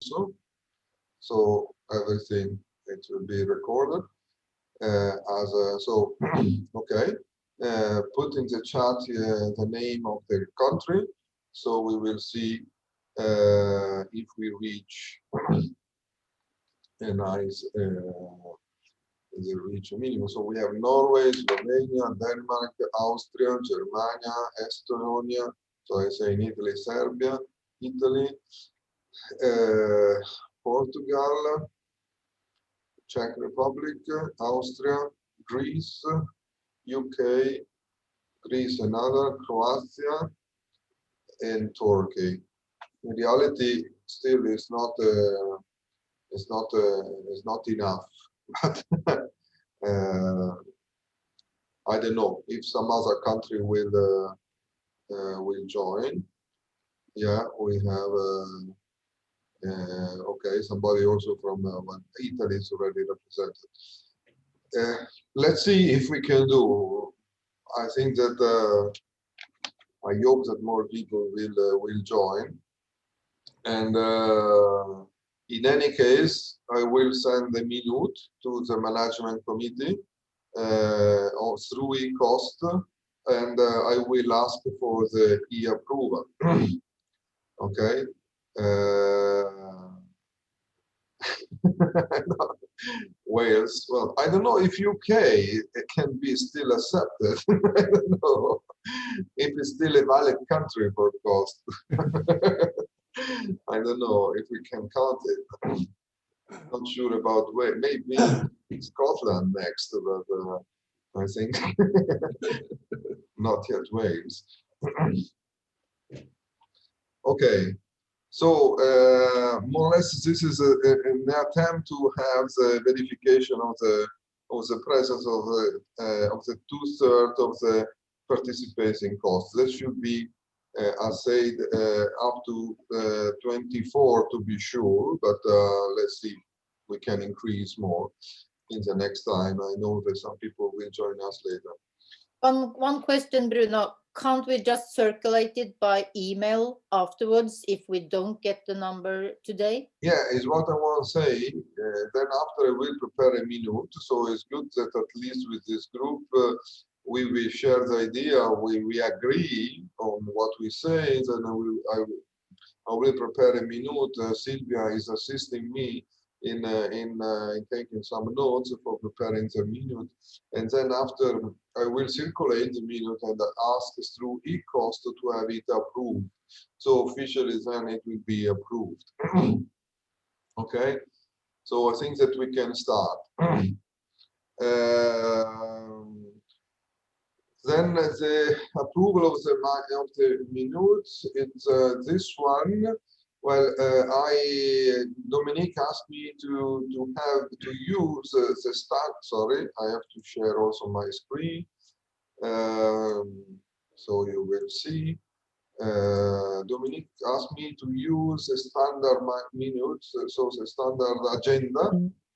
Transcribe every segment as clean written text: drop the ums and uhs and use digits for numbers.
also. So everything, it will be recorded as a, so okay. Put in the chat the name of the country, so we will see if we reach a nice reach a minimum. So we have Norway, Slovenia, Denmark, Austria, Germany, Estonia. So I say in Italy, Serbia, Italy, Portugal, Czech Republic, Austria, Greece, UK, Greece another, Croatia, and Turkey. In reality, still is not enough. But I don't know if some other country will join. Yeah, we have okay, somebody also from Italy is already represented. Let's see if we can do. I think that I hope that more people will join. And in any case, I will send the minute to the management committee through e-cost, and I will ask for the e-approval. Okay. Wales. Well, I don't know if UK it can be still accepted. I don't know if it's still a valid country for cost. I don't know if we can count it. Not sure about where. Maybe Scotland next, but I think not yet Wales. Okay. So more or less, this is an attempt to have the verification of the presence of the 2/3 of the participating costs. That should be, as said, up to 24 to be sure. But let's see, we can increase more in the next time. I know that some people will join us later. One question, Bruno. Can't we just circulate it by email afterwards if we don't get the number today? Yeah, is what I want to say. Then after I will prepare a minute. So it's good that at least with this group, we will share the idea. We agree on what we say. Then I will prepare a minute. Sylvia is assisting me in taking some notes for preparing the minute, and then after I will circulate the minute and ask through e-cost to have it approved. So officially then it will be approved. Okay, so I think that we can start. Then the approval of the minutes, it's this one. Well, Dominique asked me to use the start. Sorry, I have to share also my screen, so you will see. Dominique asked me to use the standard minutes, so the standard agenda,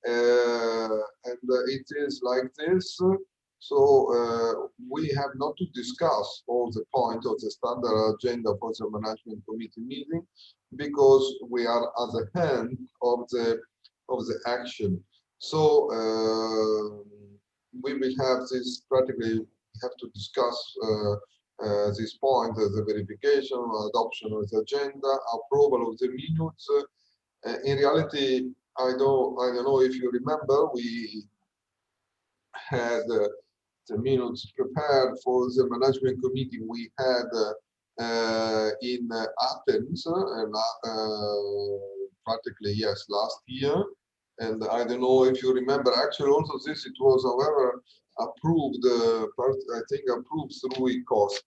and it is like this. So we have not to discuss all the points of the standard agenda for the management committee meeting, because we are at the end of the action. So we will have this practically have to discuss this point, the verification, adoption of the agenda, approval of the minutes. In reality, I don't know if you remember, we had the minutes prepared for the management committee we had in Athens, and practically yes, last year. And I don't know if you remember. Actually, also this it was, however, approved. I think approved through e-cost,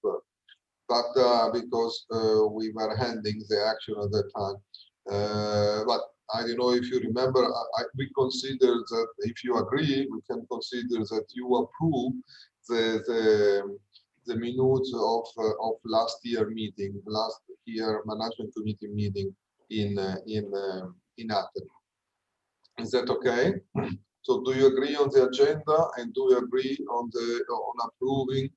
but because we were handling the action at that time. But I don't know if you remember, we consider that if you agree, we can consider that you approve the minutes of last year meeting, last year management committee meeting in Athens. Is that okay? So do you agree on the agenda, and do you agree on approving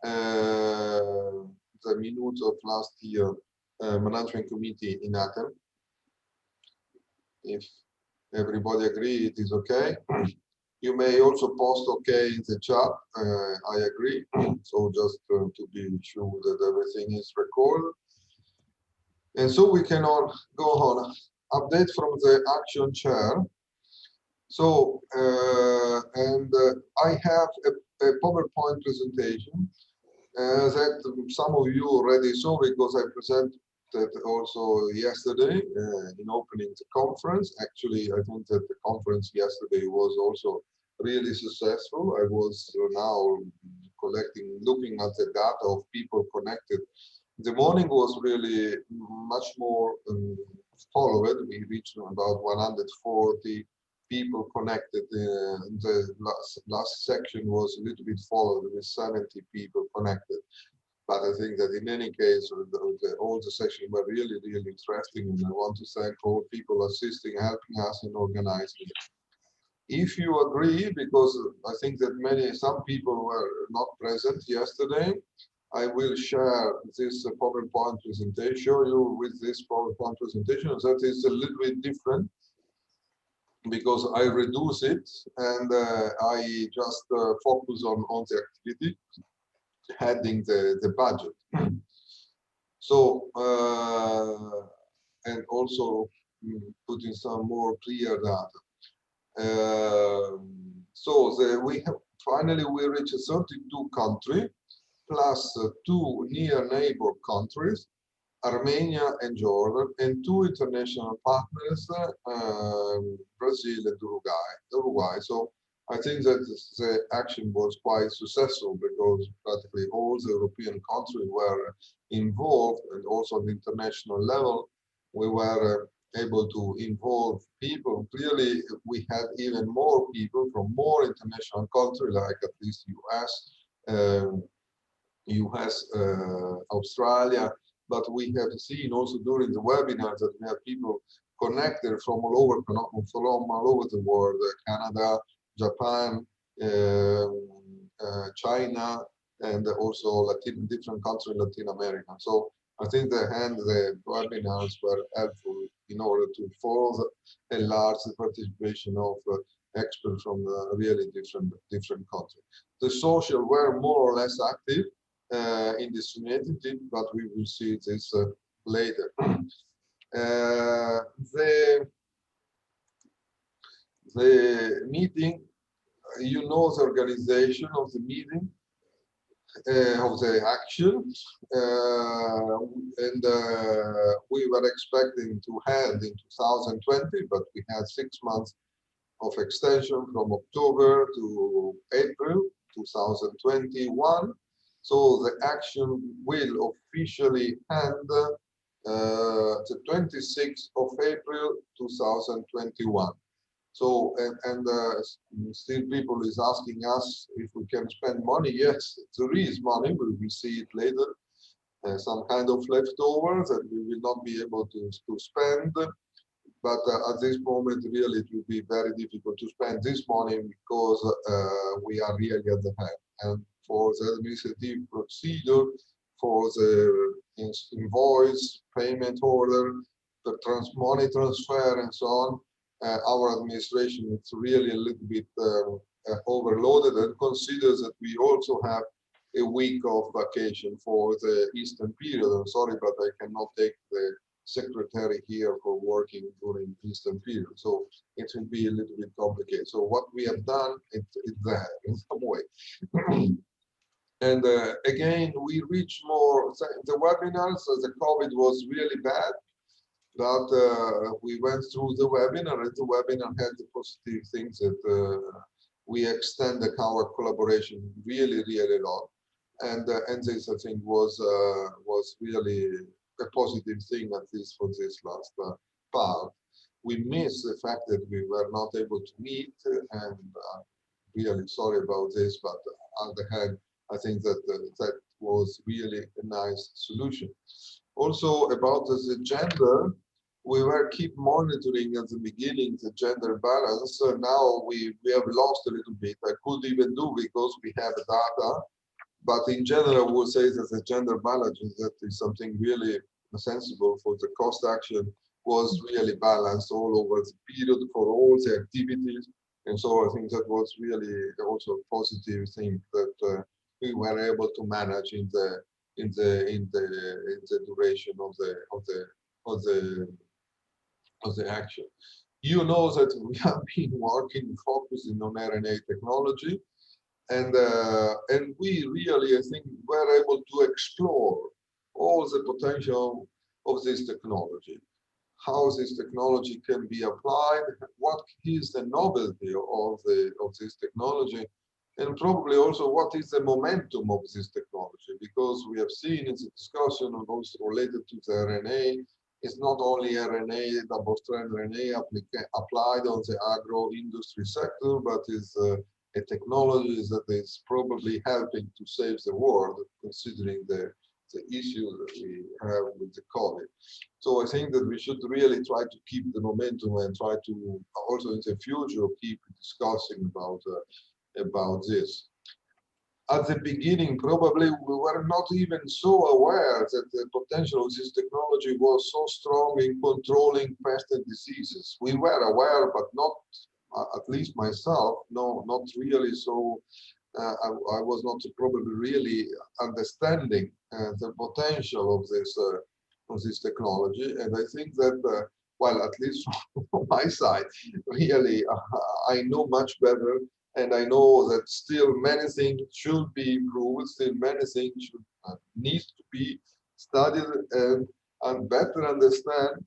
the minutes of last year management committee in Athens? If everybody agree, it is okay. You may also post okay in the chat. I agree. So just to be sure that everything is recorded. And so we can all go on. Update from the action chair. So, I have a PowerPoint presentation that some of you already saw because I presented also yesterday in opening the conference. Actually, I think that the conference yesterday was also really successful. I was now looking at the data of people connected. The morning was really much more followed. We reached about 140 people connected. The last section was a little bit followed with 70 people connected. But I think that in any case, all the sessions were really, really interesting. And I want to thank all people assisting, helping us in organizing it. If you agree, because I think that some people were not present yesterday, I will share this PowerPoint presentation, show you with this PowerPoint presentation that is a little bit different because I reduce it and I just focus on the activity, heading the budget. So, and also putting some more clear data. Finally we reached 32 countries plus 2 near neighbor countries, Armenia and Jordan, and 2 international partners, Brazil and Uruguay. So I think that the action was quite successful because practically all the European countries were involved, and also on the international level, we were able to involve people. Clearly, we had even more people from more international countries, like at least US, Australia, but we have seen also during the webinars that we have people connected from all over the world, Canada, Japan, China, and also different countries in Latin America. So I think the webinars were helpful in order to further enlarge the participation of experts from really different countries. The social were more or less active in Dissemination, but we will see this later. The meeting, you know the organization of the meeting, of the action, and we were expecting to end in 2020, but we had 6 months of extension from October to April 2021. So the action will officially end the 26th of April 2021. So, still people is asking us if we can spend money. Yes, there is money, we will see it later. Some kind of leftovers that we will not be able to spend. But at this moment, really, it will be very difficult to spend this money because we are really at the end. And for the administrative procedure, for the invoice, payment order, the money transfer, and so on, our administration is really a little bit overloaded, and considers that we also have a week of vacation for the Easter period. I'm sorry, but I cannot take the secretary here for working during Easter period. So it will be a little bit complicated. So what we have done, it's there in some way. And again, we reach more, the webinars, the COVID was really bad, but we went through the webinar, and the webinar had the positive things that we extended our collaboration really, really a lot. And this, I think, was really a positive thing, at least for this last part. We missed the fact that we were not able to meet, and really sorry about this, but on the hand, I think that that was really a nice solution. Also about the gender, we were keep monitoring at the beginning the gender balance. Now we have lost a little bit. I could even do because we have data, but in general, I would say that the gender balance that is something really sensible for the cost action. was really balanced all over the period for all the activities. And so I think that was really also a positive thing that we were able to manage in the duration of the action. You know that we have been working, focusing on RNA technology, and we really, I think, were able to explore all the potential of this technology, how this technology can be applied, what is the novelty of this technology, and probably also what is the momentum of this technology, because we have seen in the discussion also related to the RNA, it's not only RNA, double-strand RNA applied on the agro-industry sector, but is a technology that is probably helping to save the world, considering the issue that we have with the COVID. So I think that we should really try to keep the momentum and try to also in the future keep discussing about this. At the beginning, probably we were not even so aware that the potential of this technology was so strong in controlling pests and diseases. We were aware, but not, at least myself, no, not really so. I was not probably really understanding the potential of this technology, and I think that well, at least from my side, really, I know much better, and I know that still many things should be improved, still many things should need to be studied and better understand.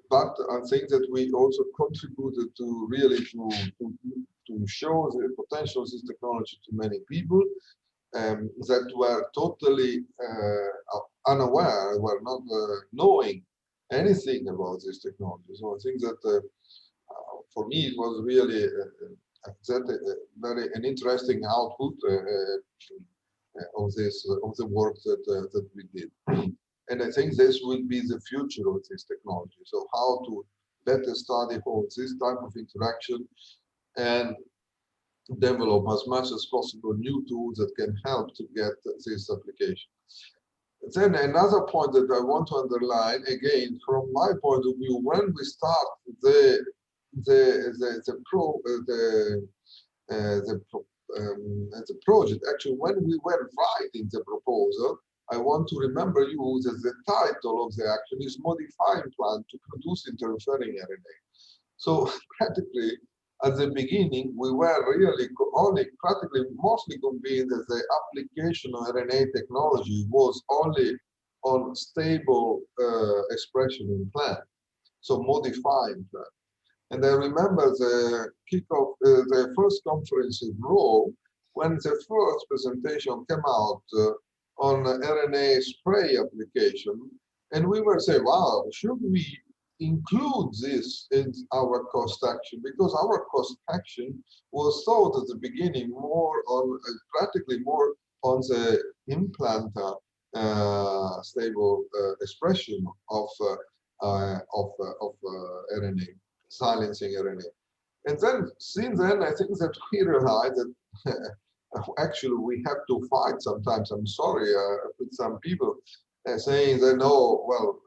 But I think that we also contributed to really to show the potential of this technology to many people that were totally unaware, were not knowing anything about this technology. So I think that for me it was really very an interesting output of the work that we did. And I think this will be the future of this technology. So how to better study all this type of interaction and develop as much as possible new tools that can help to get this application. Then another point that I want to underline, again, from my point of view, when we start the project, actually, when we were writing the proposal, I want to remember you that the title of the action is Modifying Plant to Produce Interfering RNA. So practically, at the beginning, we were really only practically mostly convinced that the application of RNA technology was only on stable expression in plant, so modifying plant. And I remember the kickoff, the first conference in Rome, when the first presentation came out on RNA spray application, and we were saying, wow, should we include this in our cost action? Because our cost action was thought at the beginning more on, practically more on the Implanta stable expression of RNA, silencing RNA. And then, since then, I think that we realized that actually we have to fight sometimes. I'm sorry with some people saying that no, well,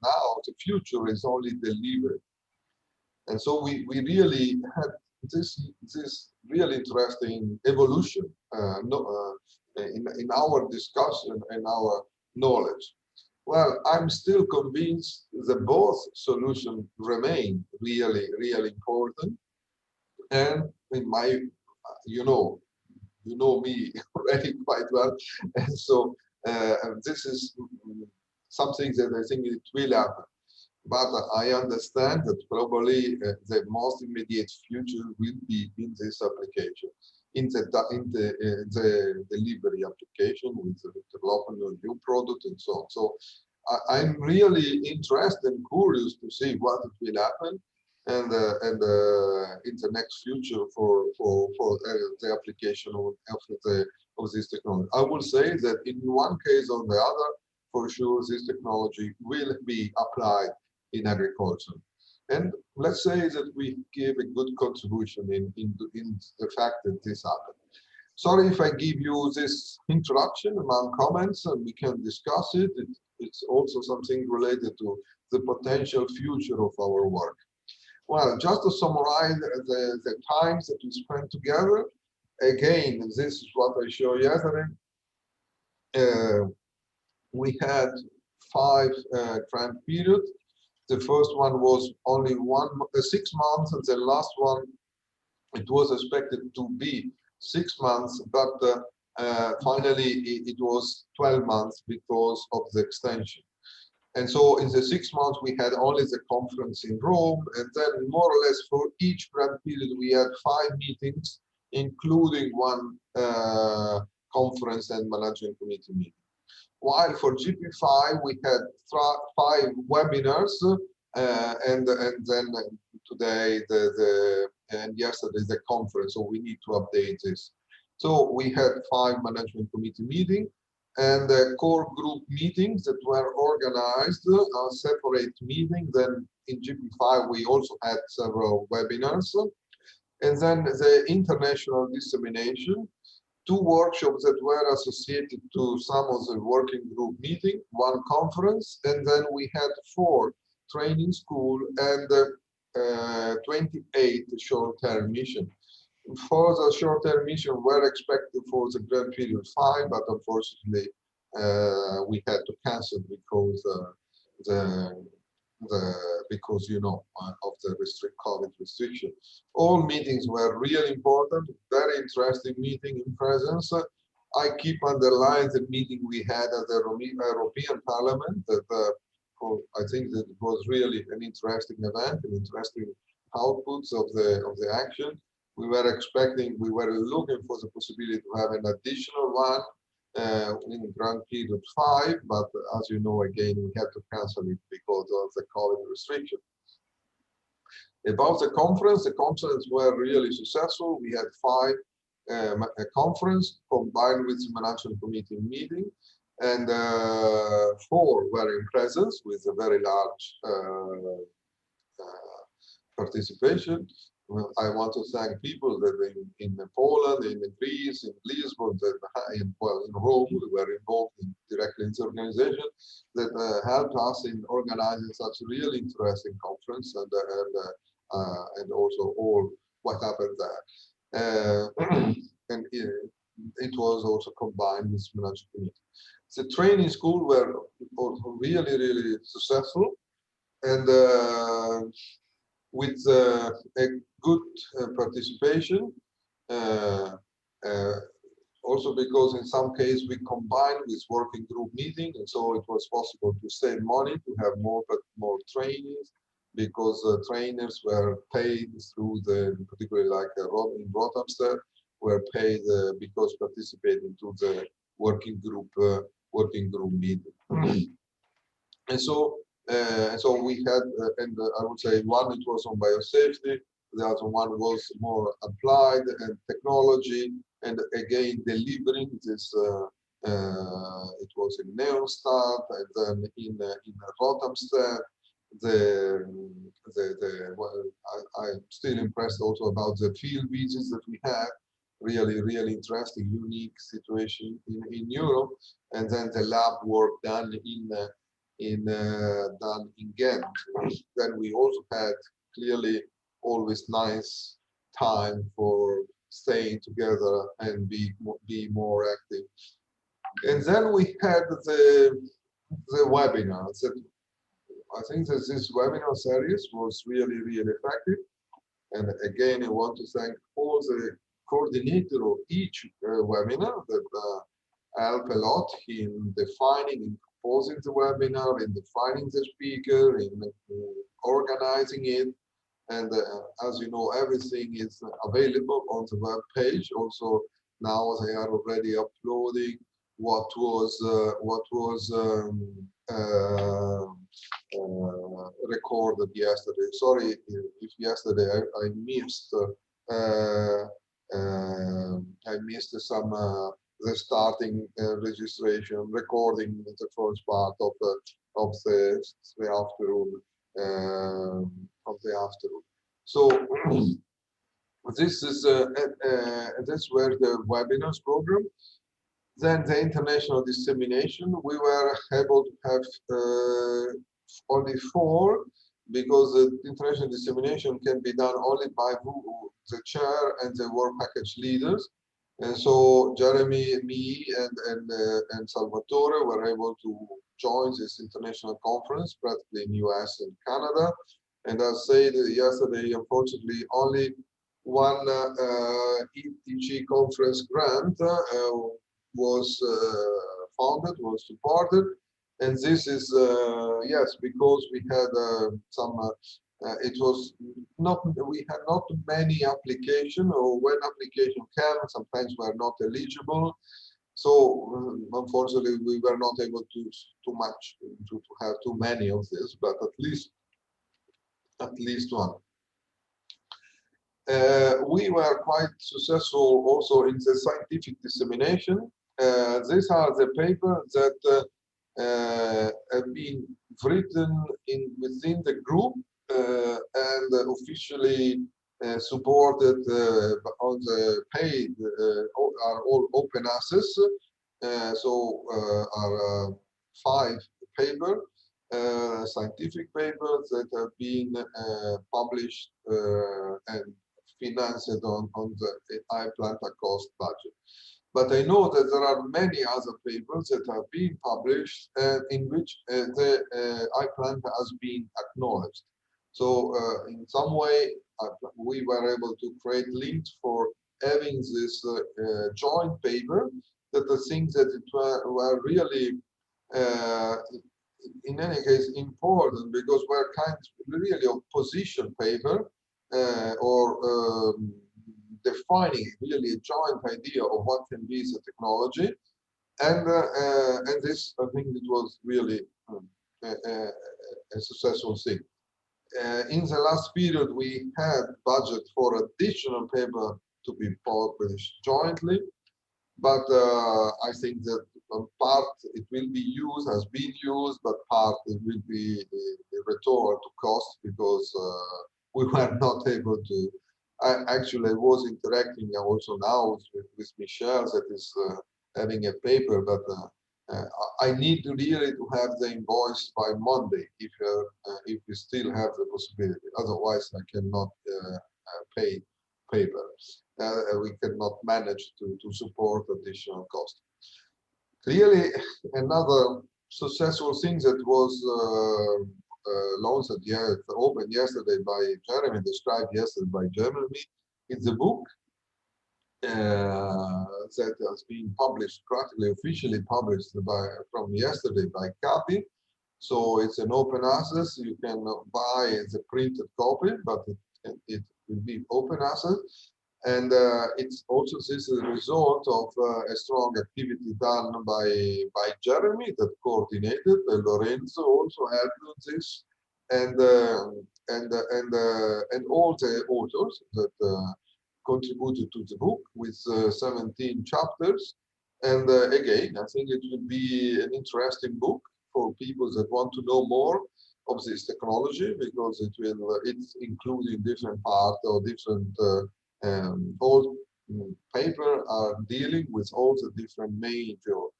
now the future is only delivered. And so we really had this really interesting evolution in our discussion and our knowledge. Well, I'm still convinced that both solutions remain really, really important. And in my, you know me already quite well, and so this is something that I think it will happen. But I understand that probably the most immediate future will be in this application, in the delivery application with the development of new product and so on. So I'm really interested and curious to see what it will happen, and in the next future for the application of this technology. I will say that in one case or the other, for sure, this technology will be applied in agriculture. And let's say that we give a good contribution in the fact that this happened. Sorry if I give you this introduction among comments and we can discuss it. it's also something related to the potential future of our work. Well, just to summarize the times that we spent together, again, this is what I showed yesterday. We had 5 grant periods. The first one was only 6 months, and the last one, it was expected to be 6 months, but finally it was 12 months because of the extension. And so in the 6 months, we had only the conference in Rome, and then more or less for each grant period, we had 5 meetings, including one conference and management committee meeting. While for GP5, we had 5 webinars, and then today and yesterday the conference, so we need to update this. So we had 5 management committee meetings and core group meetings that were organized a separate meeting. Then in GP5 we also had several webinars, and then the international dissemination, 2 workshops that were associated to some of the working group meeting, 1 conference, and then we had 4 training school and 28 short-term mission. For the short-term mission were expected for the grant period 5, but unfortunately we had to cancel because because you know of the COVID restriction. All meetings were really important, very interesting meeting in presence. I keep underlining the meeting we had at the European Parliament. That I think that it was really an interesting event, an interesting outputs of the action. We were looking for the possibility to have an additional one in grant period 5, but as you know, again, we had to cancel it because of the COVID restriction. About the conference were really successful. We had 5 a conference combined with the management committee meeting, and 4 were in presence with a very large participation. Well, I want to thank people that in Poland, in Greece, in Lisbon, in Rome, we were involved directly in the organization, that helped us in organizing such a really interesting conference, and also all what happened there. And it was also combined with management committee. The training school were also really successful, and with a good participation, also because in some cases we combined with working group meeting, and so it was possible to save money, to have more trainings, because trainers were paid through particularly like in Rotterdam, were paid because participating to the working group meeting. And so we had, I would say one, it was on biosafety, the other one was more applied and technology, and again delivering this. It was in Neostat, and then in Rotterdam. I'm still impressed also about the field visits that we had. Really interesting, unique situation in Europe, and then the lab work done in Ghent. Then we also had clearly always nice time for staying together and be more active. And then we had the webinars. I think that this webinar series was really effective. And again, I want to thank all the coordinator of each webinar that help a lot in defining, in composing the webinar, in defining the speaker, in organizing it. And as you know, everything is available on the web page. Also, now they are already uploading what was recorded yesterday. Sorry if yesterday I missed some the starting registration, recording the first part of the afternoon. So this is that's where the webinars program. Then the international dissemination, we were able to have only 4 because the international dissemination can be done only by the chair and the work package leaders. And so Jeremy, me, and Salvatore were able to join this international conference, practically in US and Canada. And as said yesterday, unfortunately, only one ETG conference grant was founded, was supported, and this is yes, because we had some. It was not. We had not many application, or when application came, sometimes we are not eligible. So unfortunately, we were not able to too much to have too many of this, but at least one. We were quite successful also in the scientific dissemination. These are the papers that have been written within the group and officially supported on the paid, are all open access. So are 5 papers, scientific papers that have been published and financed on the iPlanta cost budget. But I know that there are many other papers that have been published in which the iPlanta has been acknowledged. So in some way, we were able to create links for having this joint paper, that the things that were really in any case important, because we're kind of really of position paper or defining really a joint idea of what can be the technology, and this, I think it was really a successful thing. In the last period, we had budget for additional paper to be published jointly, but I think that part it will be used, has been used, but part it will be a return to cost because we were not able to. I actually was interacting also now with Michelle, that is having a paper, but I need to really to have the invoice by Monday if we still have the possibility. Otherwise, I cannot pay paper. We cannot manage to support additional cost. Clearly, another successful thing that was launched opened yesterday by Jeremy, described yesterday by Jeremy, is the book that has been published, practically officially published from yesterday by Capi. So it's an open access. You can buy the printed copy, but it will be open access. And it's also this is a result of a strong activity done by Jeremy that coordinated. Lorenzo also helped with this, and all the authors that contributed to the book with 17 chapters. And again, I think it will be an interesting book for people that want to know more of this technology, because it's including different parts or different all paper are dealing with all the different major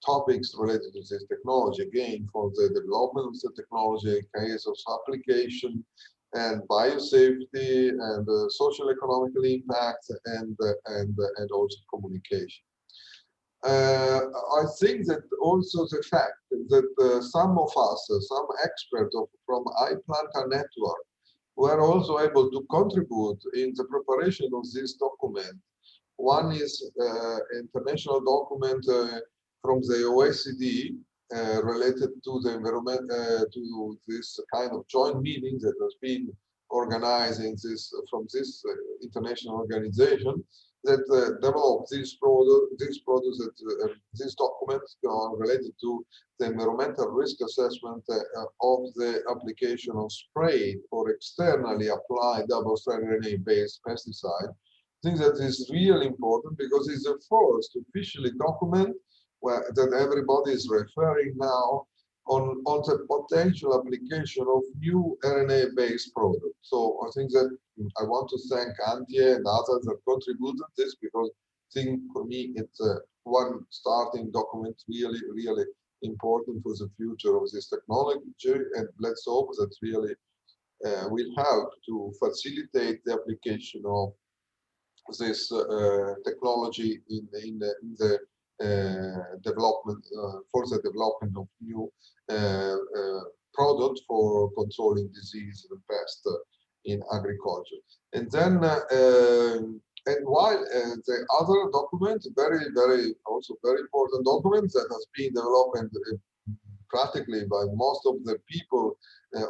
topics related to this technology, again, for the development of the technology, case of application, and biosafety, and social economical impact, and also communication. I think that also the fact that some of us, some experts from iPlanta network, were also able to contribute in the preparation of this document. One is international document from the OECD related to the environment, to this kind of joint meeting that has been organized in from this international organization that developed these products, these documents related to the environmental risk assessment of the application of spray for externally applied double-stranded RNA-based pesticide. I think that is really important because it's the first officially document that everybody is referring now on the potential application of new RNA-based products. So I think that I want to thank Antje and others that contributed this, because think for me it's one starting document really important for the future of this technology, and let's hope that really will help to facilitate the application of this technology in the development for the development of new product for controlling disease and pest in agriculture. And then and while the other document, also very important document that has been developed practically by most of the people,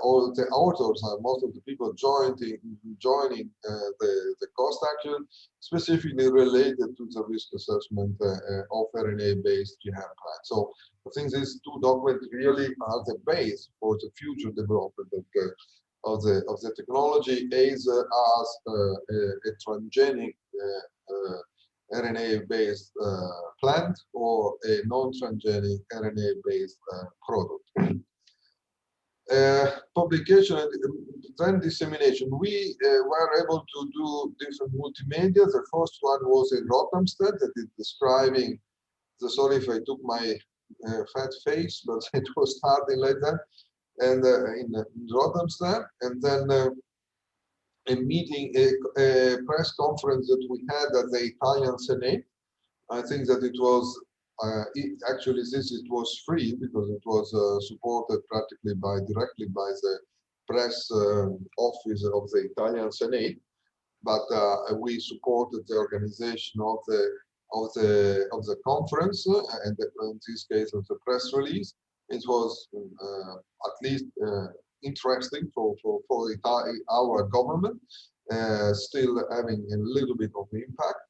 all the authors and most of the people joining the cost action, specifically related to the risk assessment of RNA-based GM plants. So I think these two documents really are the base for the future development of the technology as a transgenic RNA-based plant or a non-transgenic RNA-based product. Publication and then dissemination. We were able to do different multimedia. The first one was in Rothamsted that is describing sorry if I took my fat face, but it was starting like that, and in Rothamsted, and then a meeting, a press conference that we had at the Italian Senate. I think that it was actually it was free because it was supported practically directly by the press office of the Italian Senate, but we supported the organization of the conference and in this case of the press release. It was at least interesting for our government, still having a little bit of impact.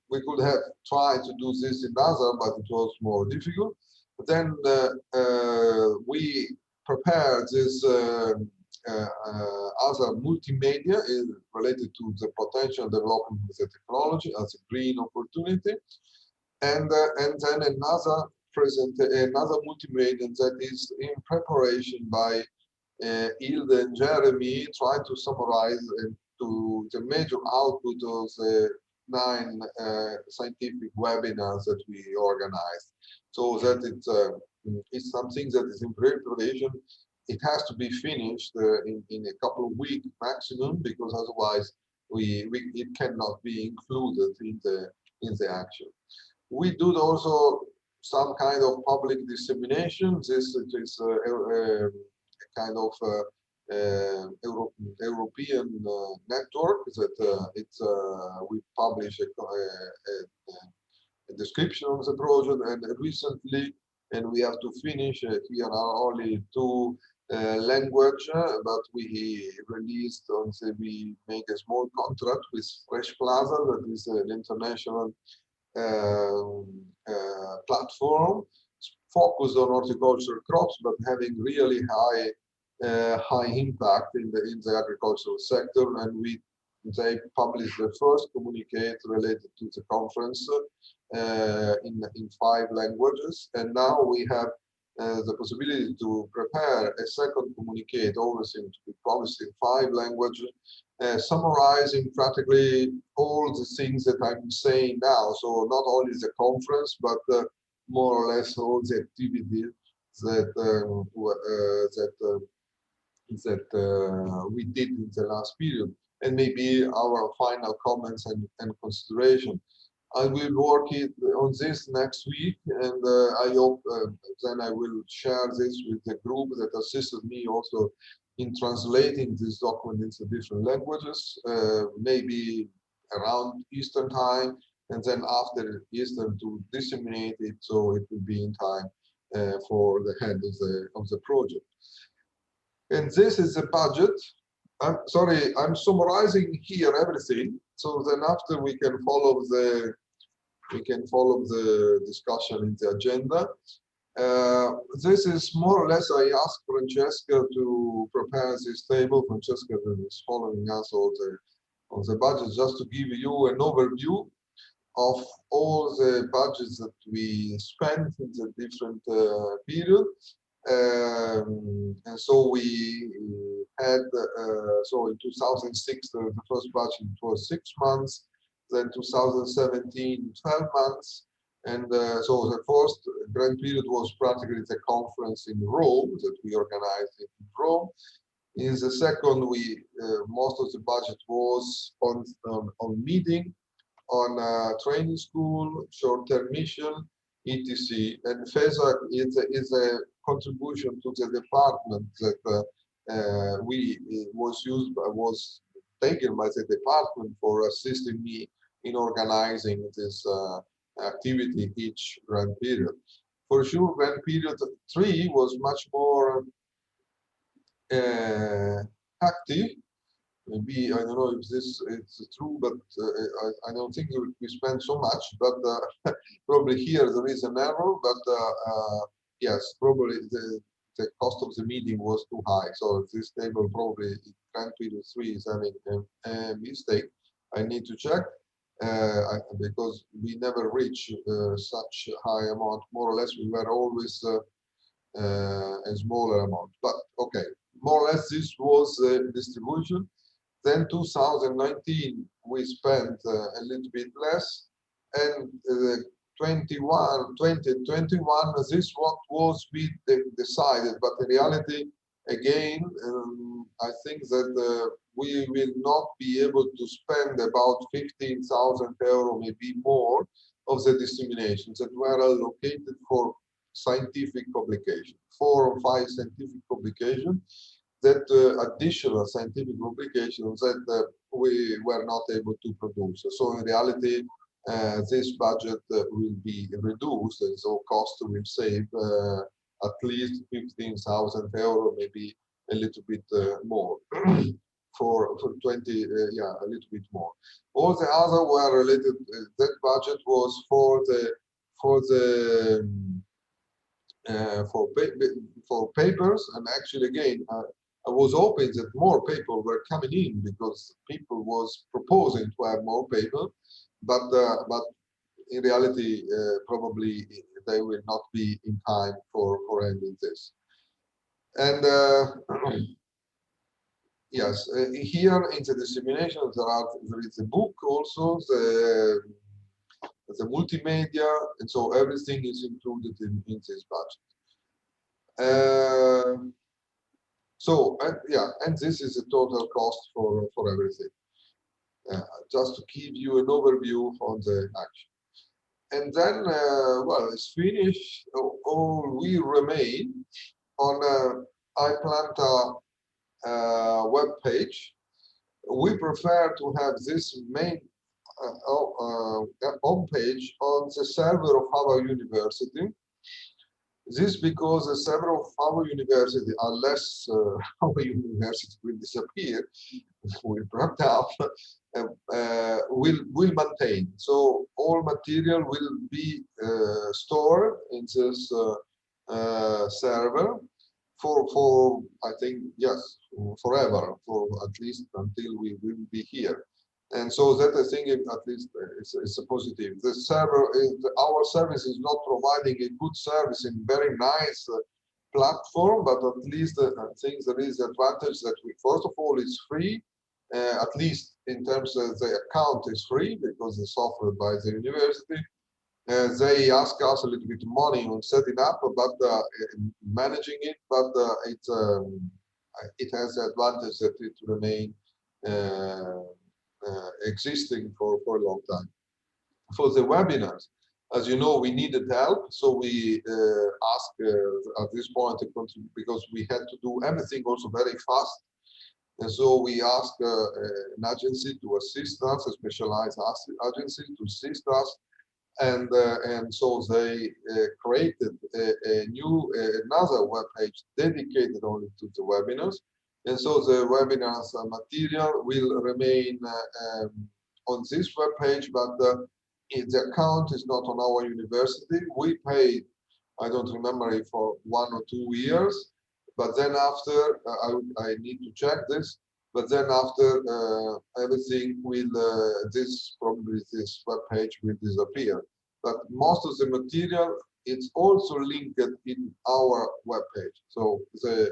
We could have tried to do this in other, but it was more difficult. But then we prepared this other multimedia related to the potential development of the technology as a green opportunity, and then another multimedia that is in preparation by Hilde and Jeremy, trying to summarize to the major output of the 9 scientific webinars that we organized, so that it's something that is in preparation. It has to be finished in a couple of weeks maximum, because otherwise it cannot be included in the action. We do also some kind of public dissemination. This is a kind of European network that we publish a description of the project, and recently, and we have to finish here are only 2 language, but we released we make a small contract with Fresh Plaza, that is an international platform focused on horticultural crops, but having really high impact in the agricultural sector. And they published the first communique related to the conference in 5 languages, and now we have the possibility to prepare a second communique, overseen to be published in 5 languages, summarizing practically all the things that I'm saying now. So not only the conference, but more or less all the activities that we did in the last period, and maybe our final comments and consideration. I will work on this next week, and I hope then I will share this with the group that assisted me also in translating this document into different languages, maybe around Eastern time, and then after Eastern to disseminate it so it will be in time for the head of the project. And this is the budget. I'm sorry, I'm summarizing here everything, so then after we can follow the discussion in the agenda. This is more or less, I asked Francesca to prepare this table. Francesca is following us on the budget, just to give you an overview of all the budgets that we spent in the different periods. And so we had, so in 2006, the first budget was 6 months. then 2017, 12 months. And so the first grand period was practically the conference in Rome that we organized in Rome. In the second, most of the budget was on meeting, on training school, short-term mission, etc. And FESA is a contribution to the department that was taken by the department for assisting me in organizing this activity each grand period. For sure, grand period 3 was much more active. Maybe I don't know if this is true, but I don't think we spent so much. But probably here there is an error. But yes, probably the cost of the meeting was too high. So this table probably Grand Period 3 is having a mistake. I need to check because we never reach such high amount. More or less, we were always a smaller amount. But okay, more or less this was the distribution. Then 2019 we spent a little bit less, and 2021 this is what was we decided. But in reality, again, I think that we will not be able to spend about 15,000 euro, maybe more, of the disseminations that were allocated for scientific publication, 4 or 5 scientific publications, that additional scientific publications that we were not able to produce. So in reality, this budget will be reduced, and so cost will save at least 15,000 euro, maybe a little bit more. for 20, yeah, a little bit more. All the other were related. That budget was for papers, and actually again I was hoping that more people were coming in because people was proposing to have more paper, but in reality probably they will not be in time for ending this. And yes, here in the dissemination there is a book also, the multimedia, and so everything is included in this budget. So yeah, and this is the total cost for everything. Just to give you an overview on the action. And then, well, it's finished. All we remain on iPlanta web page. We prefer to have this main home page on the server of our university. This because the server of our university, unless our university will disappear, will burn down, will maintain. So all material will be stored in this server for I think, yes, forever, for at least until we will be here. And so that I think at least it's a positive. The server, our service is not providing a good service in very nice platform, but at least I think there is the advantage that we, first of all, it's free. At least in terms of the account is free because it's offered by the university. They ask us a little bit of money on setting up, but managing it, but it has the advantage that it remain existing for a long time. For the webinars, as you know, we needed help, so we asked at this point to contribute because we had to do everything also very fast. And so we asked an agency to assist us, a specialized agency to assist us, and so they created another web page dedicated only to the webinars. And so the webinars material will remain on this web page, but the account is not on our university. We paid, I don't remember if for 1 or 2 years, but then after, I need to check this, but then after everything will, probably this web page will disappear. But most of the material, it's also linked in our web page. So the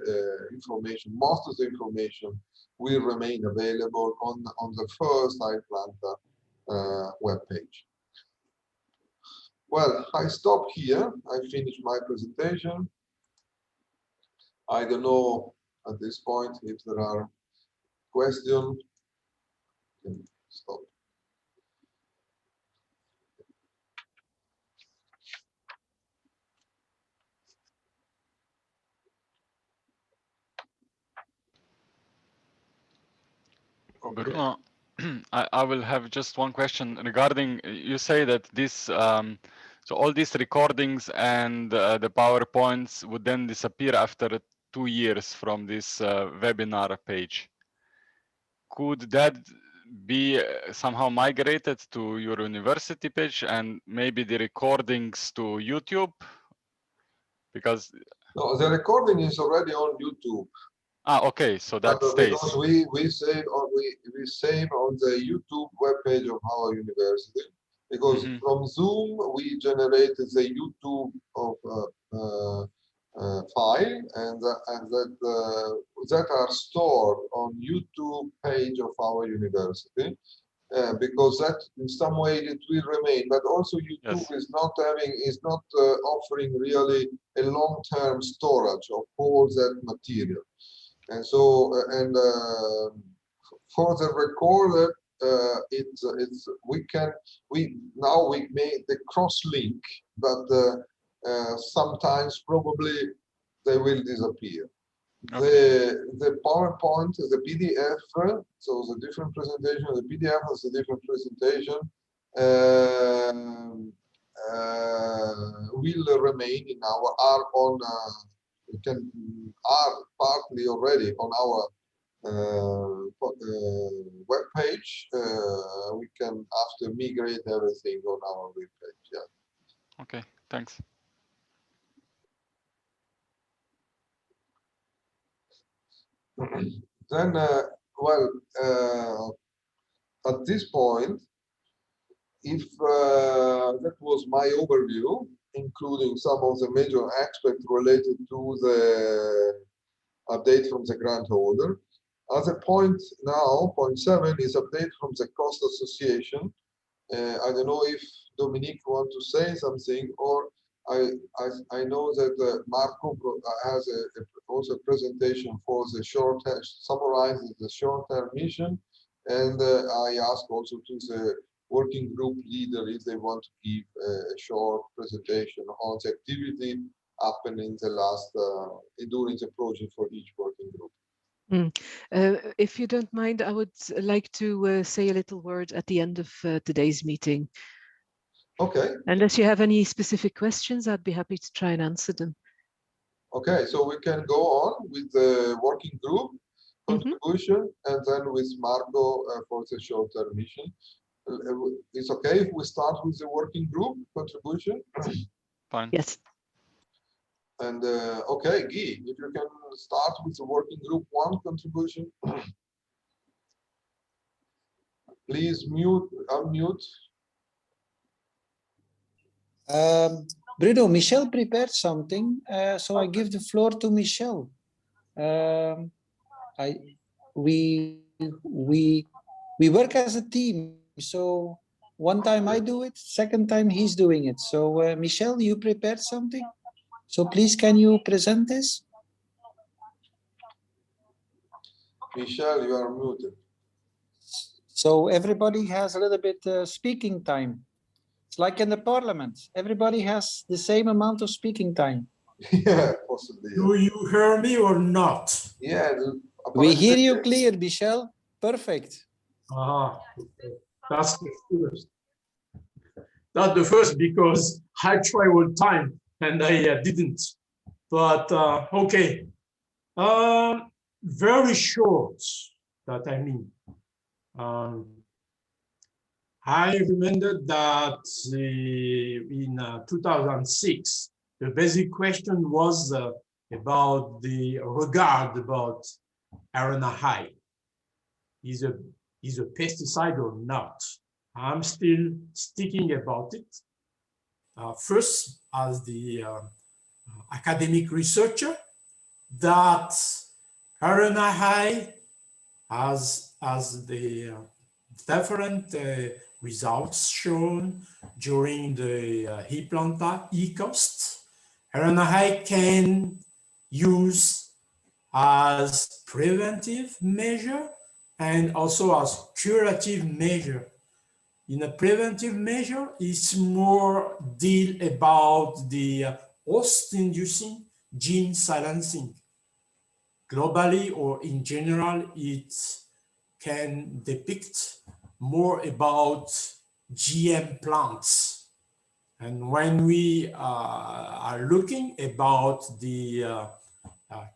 information, most of the information will remain available on the first iPlanta web page. Well, I stop here. I finish my presentation. I don't know at this point if there are questions. Stop. Okay. Bruno, I will have just one question regarding, you say that this, so all these recordings and the PowerPoints would then disappear after 2 years from this webinar page. Could that be somehow migrated to your university page and maybe the recordings to YouTube? Because no, the recording is already on YouTube. Okay, so that stays. Because we save on the YouTube webpage of our university. Because from Zoom we generated the YouTube of file and that are stored on YouTube page of our university. Because that in some way it will remain, but also YouTube is not offering really a long-term storage of all that material. And so, for the recorder, we made the cross link, but sometimes probably they will disappear. Okay. The PowerPoint, the PDF, so the different presentation, the PDF has a different presentation, will remain in are partly already on our web page. We can after migrate everything on our web page. Yeah. Okay, thanks. Then, at this point, if that was my overview, including some of the major aspects related to the update from the grant holder. Other point now, point 7, is update from the cost association. I don't know if Dominique want to say something, or I know that Marco has also a presentation for the summarizes the short-term mission, and I ask also to the working group leader if they want to give a short presentation on the activity happened in the last during the project for each working group. If you don't mind, I would like to say a little word at the end of today's meeting. Okay. Unless you have any specific questions, I'd be happy to try and answer them. Okay, so we can go on with the working group contribution, and then with Marco for the short-term mission. It's okay if we start with the working group contribution? Fine. Yes. And okay, Guy, if you can start with the working group 1 contribution. Please unmute. Bruno, Michel prepared something, so I give the floor to Michel. We work as a team, so one time I do it, second time he's doing it. So Michel, you prepared something, so please can you present this? Michel, you are muted. So everybody has a little bit speaking time. It's like in the parliament, everybody has the same amount of speaking time. Yeah, possibly. Do you hear me or not? Yeah. We hear you clear, Michel. Perfect. Okay. That's the first. That's the first, because I tried one time and I didn't. But okay. Very short, that I mean. I remember that in 2006, the basic question was about the regard about Arena High. Is a pesticide or not? I'm still sticking about it. First, as the academic researcher, that Arena High has the different results shown during the iPlanta e-cost, RNAi can use as preventive measure and also as curative measure. In a preventive measure, it's more deal about the host-inducing gene silencing. Globally or in general, it can depict more about GM plants. And when we are looking about the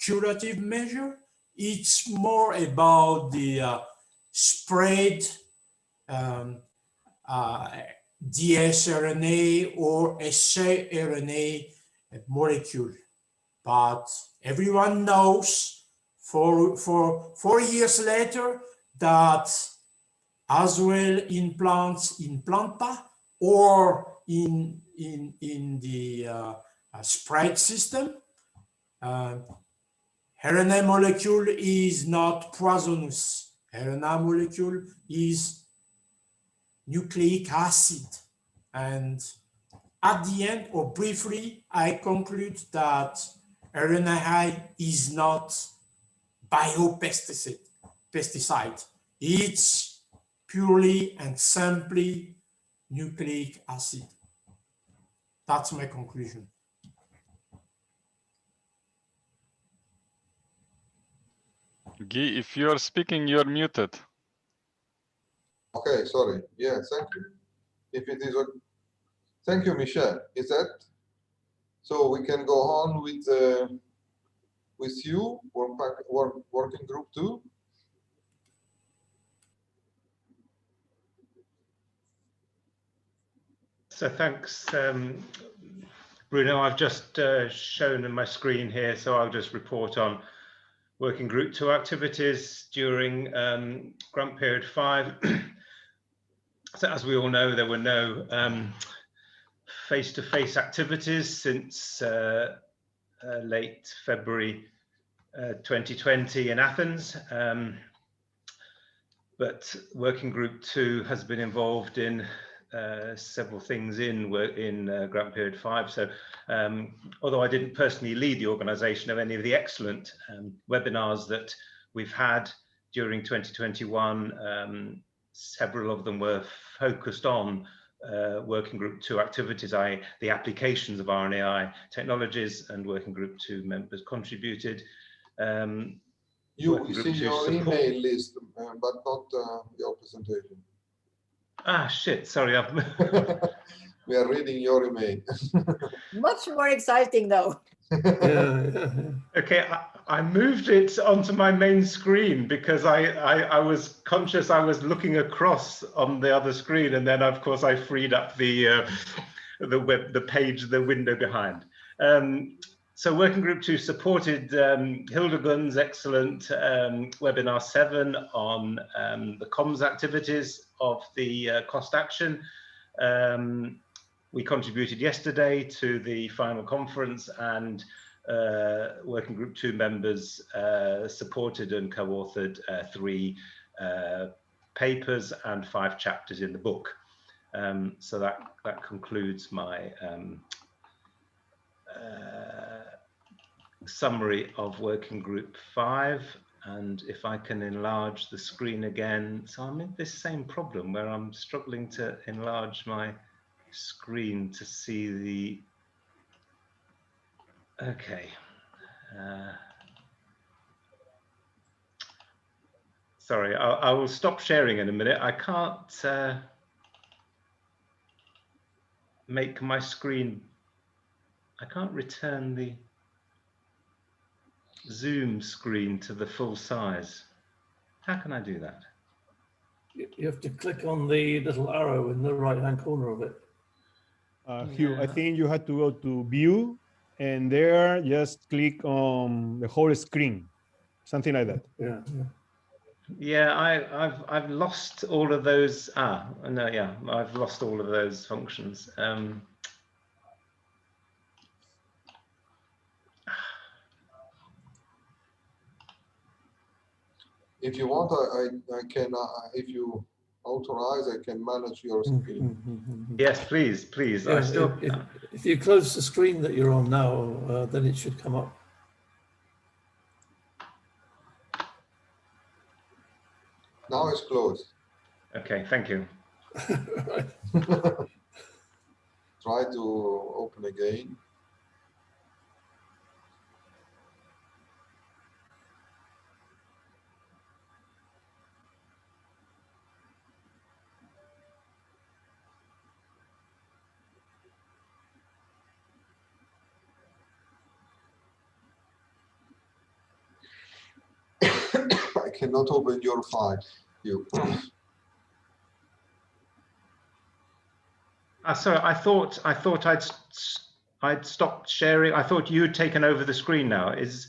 curative measure, it's more about the spread dsRNA or saRNA molecule. But everyone knows for 4 years later that as well in plants, in Planta or in the spread system, RNA molecule is not poisonous. RNA molecule is nucleic acid. And at the end, or briefly, I conclude that RNAi is not biopesticide. It's purely and simply nucleic acid. That's my conclusion. Guy, if you're speaking, you're muted. Okay, sorry. Yeah, thank you. If it is, thank you, Michel. Is that so? We can go on with you, working group 2. So thanks, Bruno. I've just shown in my screen here, so I'll just report on working group 2 activities during grant period 5. So as we all know, there were no face-to-face activities since late February 2020 in Athens. But working group 2 has been involved in several things in grant period 5. So although I didn't personally lead the organization of any of the excellent webinars that we've had during 2021, several of them were focused on working group 2 activities, i.e. the applications of RNAi technologies, and working group 2 members contributed. You see your email list, but not your presentation. Ah, shit, sorry. We are reading your email. Much more exciting though. Okay, I moved it onto my main screen because I was conscious I was looking across on the other screen, and then of course I freed up the page, the window behind. So working group 2 supported Hildegun's excellent webinar 7 on the comms activities of the cost action. We contributed yesterday to the final conference, and working group 2 members supported and co-authored 3 papers and 5 chapters in the book. So that concludes my summary of working group 5. And if I can enlarge the screen again, so I'm in this same problem where I'm struggling to enlarge my screen to see the, okay. Sorry, I will stop sharing in a minute. I can't make my screen, I can't return the Zoom screen to the full size. How can I do that? You have to click on the little arrow in the right-hand corner of it. Hugh, I think you had to go to view, and there just click on the whole screen, something like that. Yeah. Yeah, I've lost all of those. No, yeah, I've lost all of those functions. If you want, I can, if you authorize, I can manage your screen. Yes, please, please. Yeah, I still. if you close the screen that you're on now, then it should come up. Now it's closed. Okay, thank you. Right. Try to open again. I cannot open your file. You. Sorry, I thought I'd stopped sharing. I thought you had taken over the screen now. Is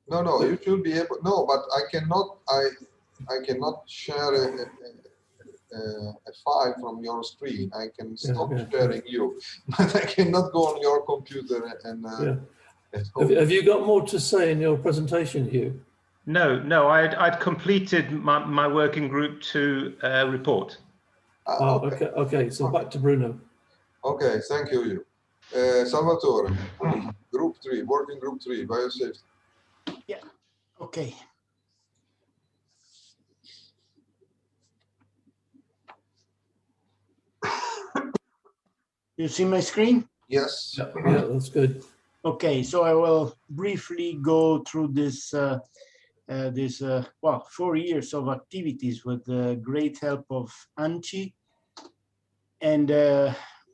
No, you should be able. No, but I cannot. I cannot share a file from your screen. I can stop sharing you, but I cannot go on your computer and. Have you got more to say in your presentation, Hugh? No. I'd completed my working group to report. Okay. So back to Bruno. Okay, thank you, Hugh. Salvatore, group 3, working group 3, biosafety. Yeah. Okay. You see my screen? Yes. Yeah, that's good. Okay, so I will briefly go through this, 4 years of activities with the great help of Anchi. And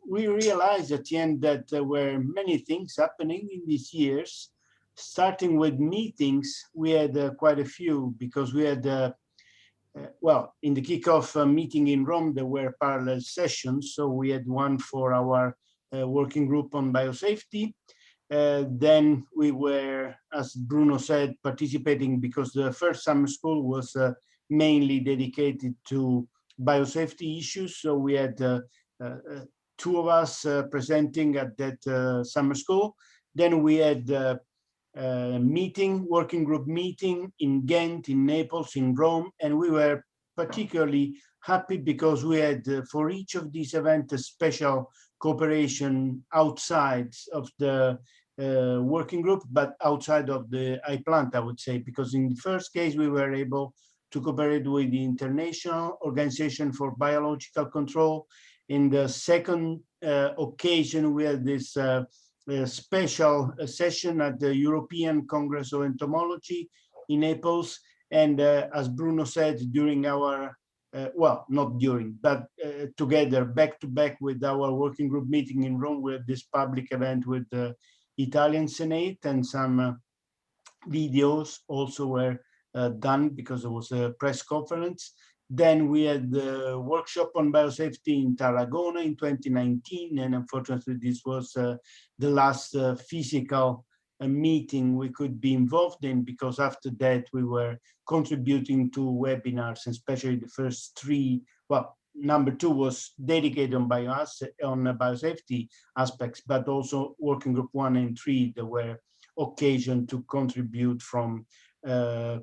we realized at the end that there were many things happening in these years. Starting with meetings, we had quite a few because we had, in the kickoff meeting in Rome, there were parallel sessions. So we had one for our working group on biosafety. Then we were, as Bruno said, participating because the first summer school was mainly dedicated to biosafety issues. So we had 2 of us presenting at that summer school. Then we had working group meeting in Ghent, in Naples, in Rome, and we were particularly happy because we had for each of these events a special cooperation outside of the working group, but outside of the iPlanta, I would say, because in the first case we were able to cooperate with the International Organization for Biological Control. In the second occasion, we had this special session at the European Congress of Entomology in Naples. And as Bruno said, during our, not during, but together, back to back with our working group meeting in Rome, we had this public event with the Italian Senate, and some videos also were done because there was a press conference. Then we had the workshop on biosafety in Tarragona in 2019, and unfortunately this was the last physical meeting we could be involved in, because after that we were contributing to webinars, and especially the first 3, number 2 was dedicated on biosafety aspects, but also working group 1 and 3, there were occasion to contribute from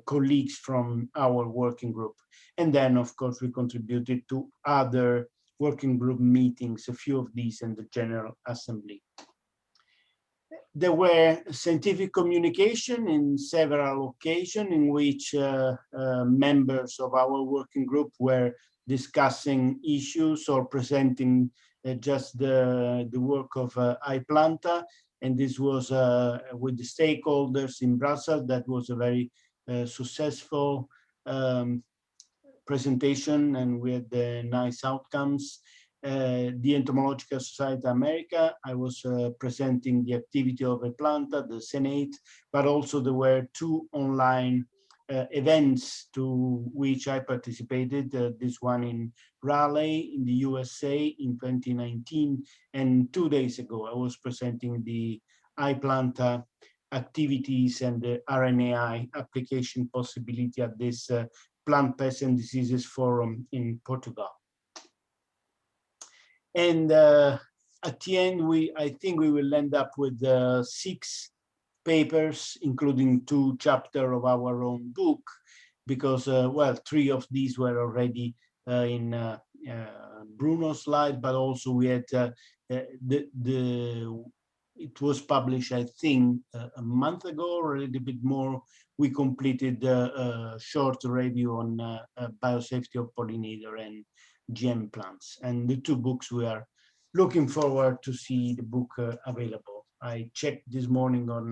colleagues from our working group. And then, of course, we contributed to other working group meetings, a few of these in the General Assembly. There were scientific communication in several occasions in which members of our working group were discussing issues or presenting just the work of iPlanta. And this was with the stakeholders in Brussels. That was a very successful presentation, and we had nice outcomes. The Entomological Society of America, I was presenting the activity of iPlanta, the Senate, but also there were 2 online events to which I participated. This one in Raleigh in the USA in 2019, and 2 days ago I was presenting the iPlanta activities and the RNAi application possibility at this Plant Pests and Diseases Forum in Portugal. And at the end, I think we will end up with 6 papers, including 2 chapters of our own book. because, well, 3 of these were already in Bruno's slide, but also we had it was published, I think, a month ago or a little bit more. We completed a short review on biosafety of pollinator and GM plants. And the 2 books, we are looking forward to see the book available. I checked this morning on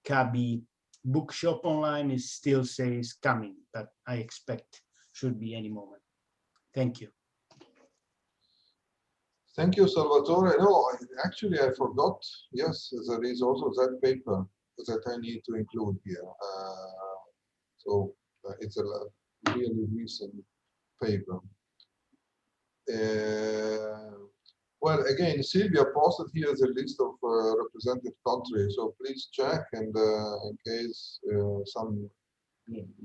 Kabi bookshop online. It still says coming, but I expect should be any moment. Thank you. Thank you, Salvatore. No, actually, I forgot. Yes, there is also that paper that I need to include here. It's a really recent paper. Well, again, Silvia posted here the list of represented countries, so please check, and in case some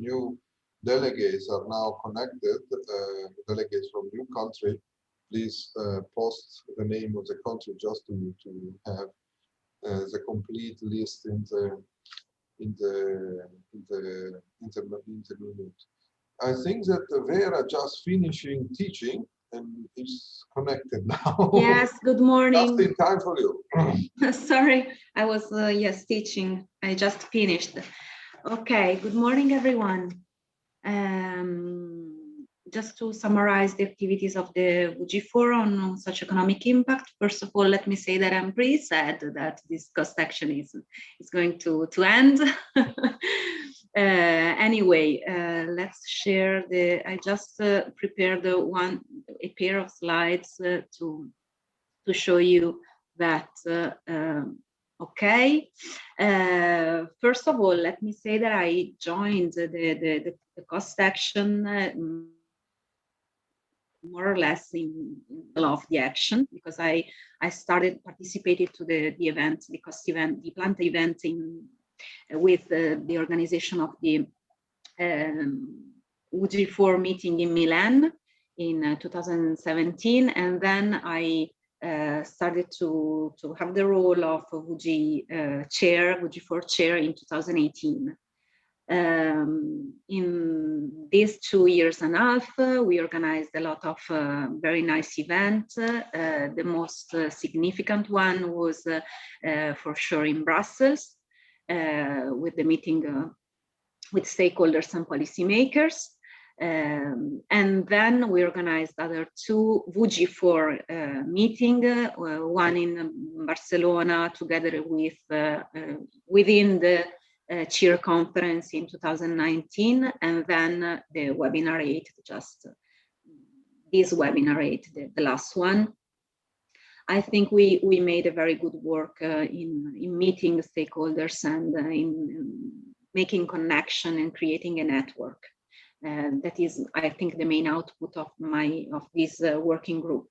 new delegates are now connected, delegates from new country, please post the name of the country just to have the complete list in the minute. I think that Vera just finishing teaching and is connected now. Yes, good morning. Just in time for you. Sorry, I was yes, teaching. I just finished. Okay, good morning, everyone. Just to summarize the activities of the G4 on socioeconomic impact, first of all, let me say that I'm pretty sad that this cost action is going to end. Anyway, let's share I just prepared a pair of slides to show you that. Okay. First of all, let me say that I joined the cost action more or less in the middle of the action, because I started participating to the event, the cost event, the Planta event with the organization of the G4 meeting in Milan in 2017, and then I started to have the role of G4 chair in 2018. In these 2 years and a half, we organized a lot of very nice events. The most significant one was for sure in Brussels, with the meeting with stakeholders and policymakers. And then we organized other 2 G4 meetings, one in Barcelona together with within the Cheer conference in 2019, and then the webinar 8, just this webinar 8, the last one. I think we made a very good work in meeting stakeholders and in making connection and creating a network. That is, I think, the main output of this working group.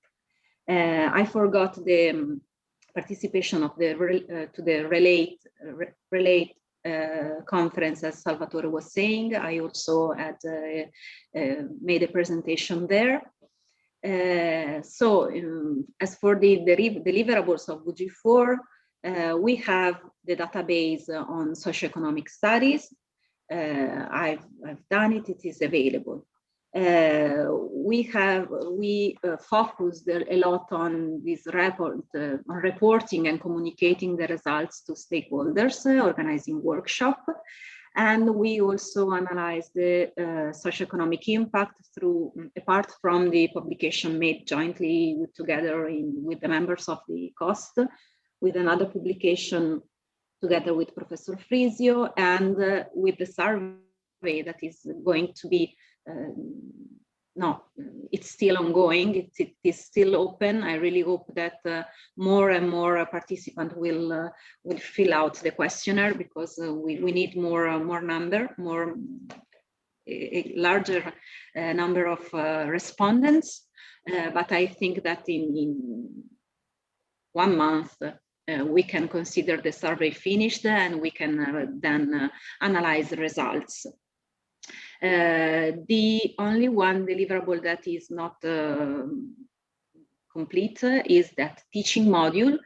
I forgot the participation of the Relate conference, as Salvatore was saying. I also had made a presentation there. So as for the deliverables of G4, we have the database on socioeconomic studies. I've done it, it is available. We focused a lot on this report, on reporting and communicating the results to stakeholders, organizing workshop. And we also analyzed the socioeconomic impact through, apart from the publication made jointly together with the members of the COST, with another publication together with Professor Frisio, and with the survey that is going to be, it's still ongoing, it is still open. I really hope that more and more participants will fill out the questionnaire, because we need a larger number of respondents. But I think that in 1 month, we can consider the survey finished, and we can then analyze the results. The only one deliverable that is not complete is that teaching module.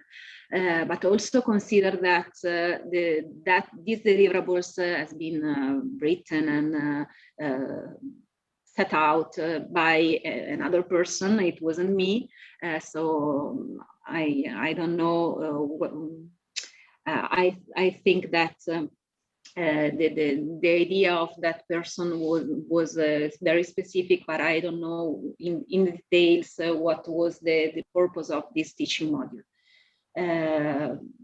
but also consider that that these deliverables has been written and set out by another person. It wasn't me, so I don't know. I think that the idea of that person was very specific, but I don't know in details what was the purpose of this teaching module.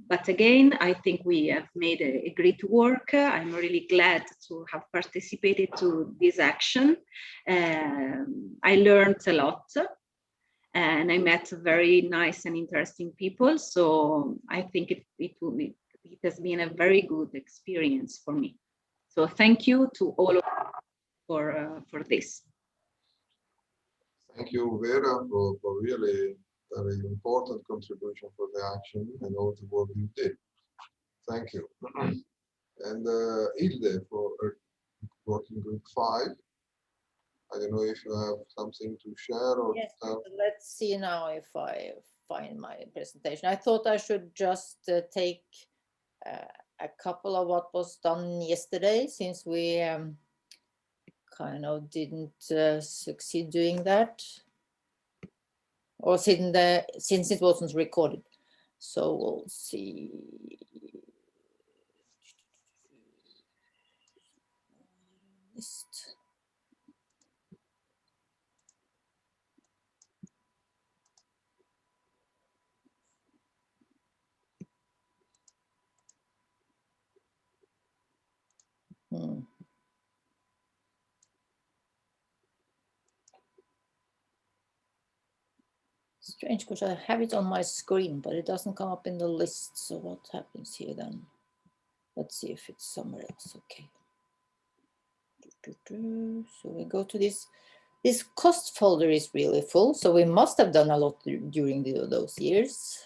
But again, I think we have made a great work. I'm really glad to have participated to this action. I learned a lot and I met very nice and interesting people. So I think it has been a very good experience for me. So thank you to all of you for this. Thank you, Vera, for really very important contribution for the action and all the work you did. Thank you. And Hilde for working group 5. I don't know if you have something to share or yes, let's see now if I find my presentation. I thought I should just take a couple of what was done yesterday, since we kind of didn't succeed doing that, or since it wasn't recorded. So we'll see. List. Strange, because I have it on my screen, but it doesn't come up in the list. So what happens here then? Let's see if it's somewhere else. Okay. So we go to this. This cost folder is really full, so we must have done a lot during those years.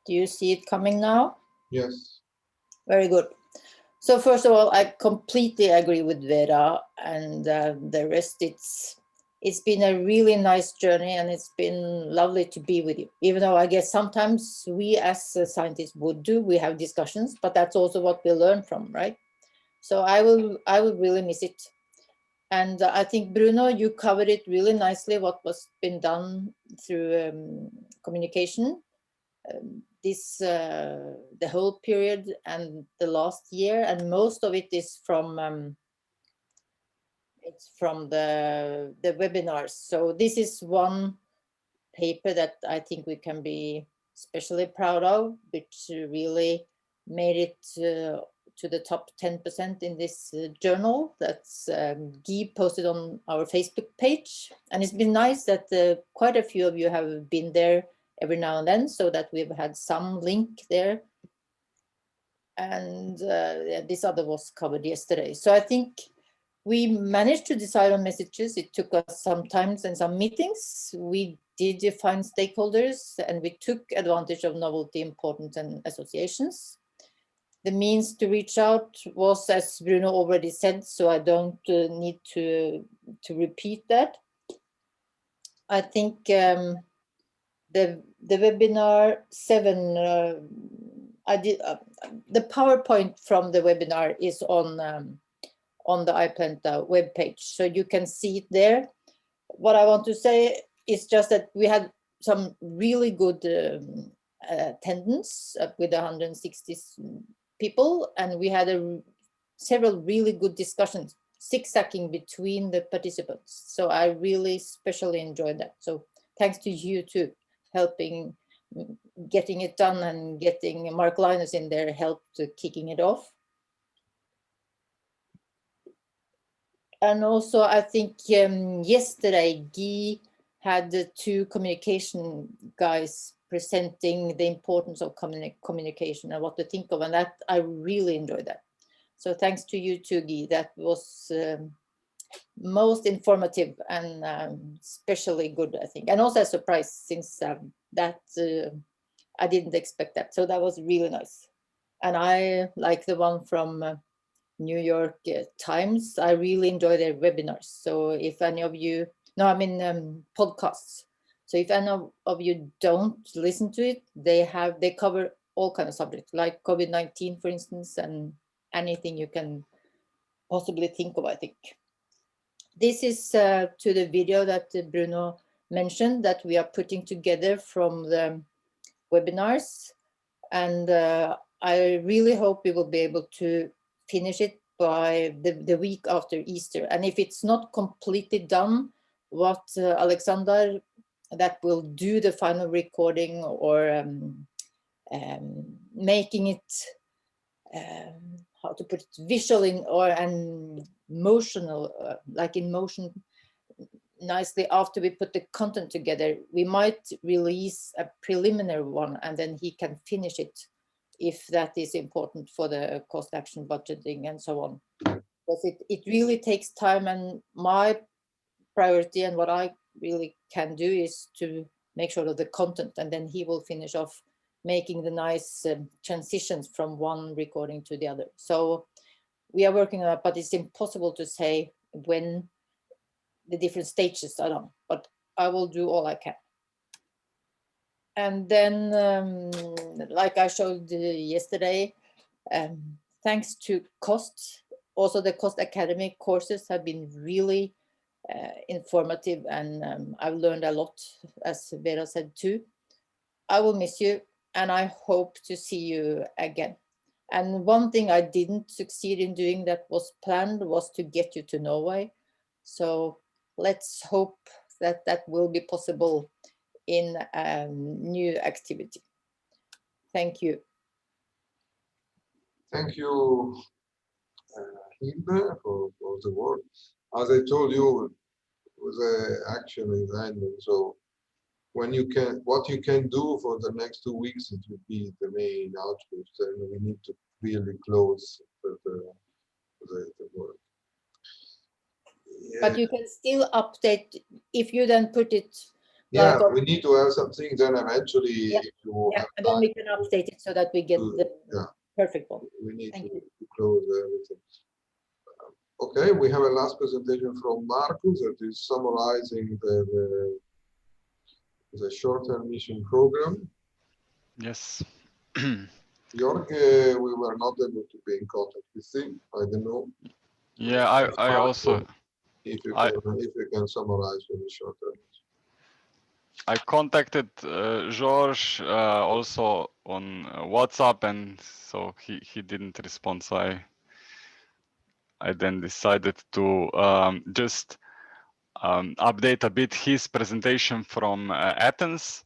Do you see it coming now? Yes. Very good. So first of all, I completely agree with Vera and the rest. It's been a really nice journey, and it's been lovely to be with you. Even though I guess sometimes we as scientists we have discussions, but that's also what we learn from, right? So I will really miss it. And I think, Bruno, you covered it really nicely, what was been done through communication. The whole period and the last year, and most of it is from it's from the webinars. So this is one paper that I think we can be especially proud of, which really made it to the top 10% in this journal. That's Guy posted on our Facebook page, and it's been nice that quite a few of you have been there every now and then, so that we've had some link there. And this other was covered yesterday. So I think we managed to decide on messages. It took us some time and some meetings. We did define stakeholders, and we took advantage of novelty, importance, and associations. The means to reach out was, as Bruno already said, so I don't need to repeat that. I think the webinar 7, the PowerPoint from the webinar is on the iPlanta webpage, so you can see it there. What I want to say is just that we had some really good attendance with 160 people, and we had several really good discussions, zigzagging between the participants. So I really especially enjoyed that. So thanks to you too, helping getting it done, and getting Mark Linus in there helped kicking it off. And also, I think yesterday, Guy had the 2 communication guys presenting the importance of communication and what to think of, and that I really enjoyed that. So thanks to you too, Guy. That was most informative and especially good, I think. And also a surprise, since that I didn't expect that. So that was really nice. And I like the one from New York Times. I really enjoy their webinars. So if any of you No, I mean podcasts. So if any of you don't listen to it, they cover all kind of subjects, like COVID-19, for instance, and anything you can possibly think of, I think. This is to the video that Bruno mentioned that we are putting together from the webinars. And I really hope we will be able to finish it by the week after Easter. And if it's not completely done, what Alexander that will do the final recording or making it how to put it, visual in or and motional, like in motion nicely after we put the content together. We might release a preliminary one and then he can finish it if that is important for the cost action budgeting and so on. Because it really takes time, and my priority and what I really can do is to make sure of the content, and then he will finish off making the nice transitions from one recording to the other. So we are working on it, but it's impossible to say when the different stages are done, but I will do all I can. And then, like I showed yesterday, thanks to costs, also the Cost Academy courses have been really informative, and I've learned a lot, as Vera said too. I will miss you, and I hope to see you again. And one thing I didn't succeed in doing that was planned was to get you to Norway. So let's hope that that will be possible in a new activity. Thank you. Thank you, Hilde, for the work. As I told you, the action is ending. So when you can, what you can do for the next 2 weeks, it will be the main output, and we need to really close the work. Yeah. But you can still update if you then put it. Yeah, like we need to have something. Then eventually, yeah, if you yeah, have and then time, we can update it so that we get the perfect one. We need Thank to close everything. Okay, we have a last presentation from Marcus that is summarizing the short-term mission program. Yes. Jorge, we were not able to be in contact with him. I don't know. Yeah, I also. If you can summarize for the short term. I contacted George also on WhatsApp, and so he didn't respond. So I then decided to just update a bit his presentation from Athens.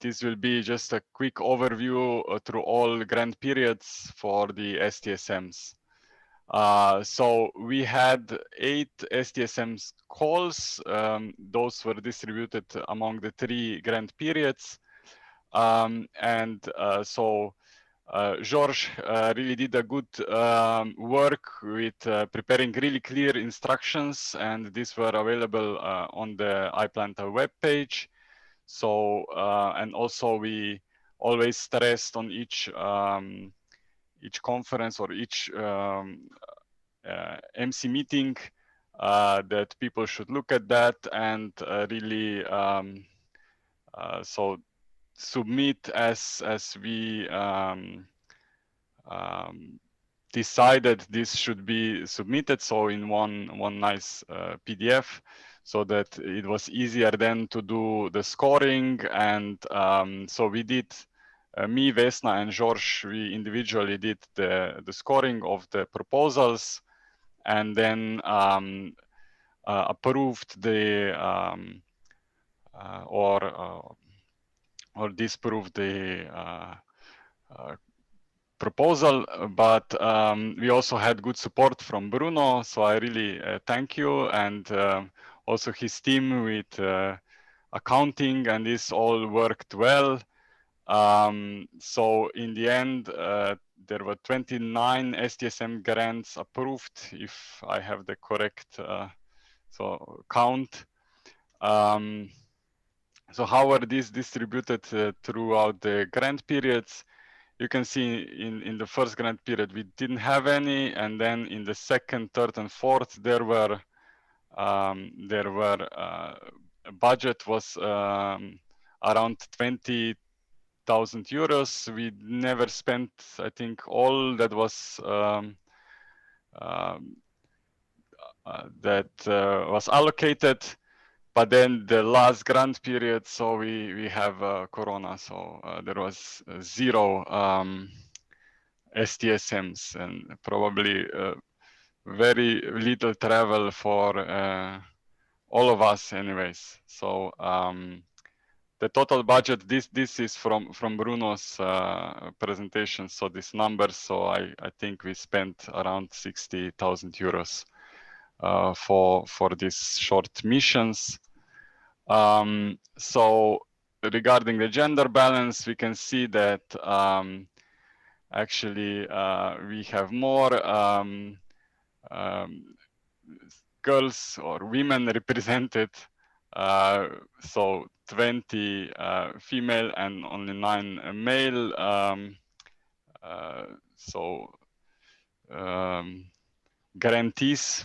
This will be just a quick overview through all grant periods for the STSMs. So we had 8 STSMs calls. Those were distributed among the 3 grant periods. George really did a good work with preparing really clear instructions, and these were available on the iPlanta webpage. So, and also we always stressed on each conference or each MC meeting that people should look at that and really so submit as we decided this should be submitted, so in one nice PDF, so that it was easier then to do the scoring. And so we did, me, Vesna, and George, we individually did the scoring of the proposals, and then approved the or disproved the proposal. But we also had good support from Bruno, so I really thank you, and also his team with accounting, and this all worked well. So in the end, there were 29 STSM grants approved, if I have the correct count. So how are these distributed throughout the grant periods? you can see in the first grant period we didn't have any, and then in the second, third, and fourth there were budget was around 20,000 euros. We never spent, I think, all that was was allocated. But then the last grant period, so we have Corona, so there was zero STSMs and probably very little travel for all of us anyways. So the total budget, this is from Bruno's presentation, so these numbers, so I think we spent around 60,000 euros for these short missions. So regarding the gender balance, we can see that actually we have more girls or women represented, so 20 female and only 9 male. Grantees,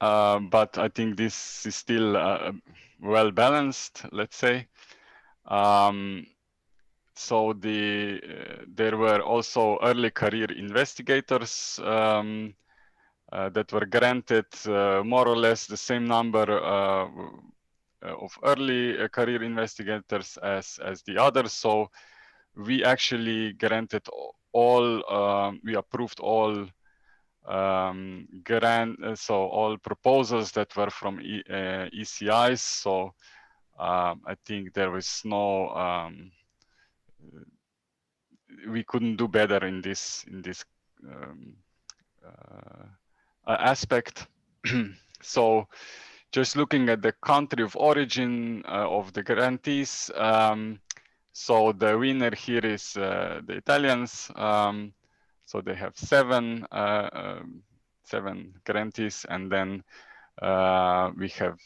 but I think this is still well balanced, let's say. So there were also early career investigators that were granted more or less the same number of early career investigators as the others. So we actually granted all, we approved all so all proposals that were from ECIs. So I think there was no, we couldn't do better in this aspect. So just looking at the country of origin of the grantees, so the winner here is the Italians. So they have 7 grantees, and then we have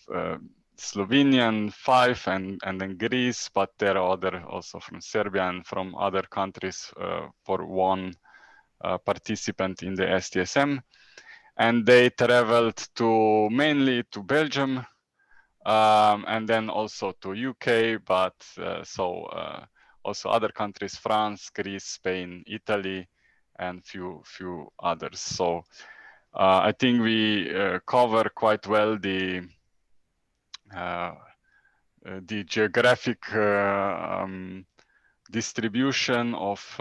Slovenian 5 and then Greece, but there are other also from Serbia and from other countries for 1 participant in the STSM. And they traveled mainly to Belgium and then also to UK, but also other countries, France, Greece, Spain, Italy, and few others. So I think we cover quite well the geographic distribution of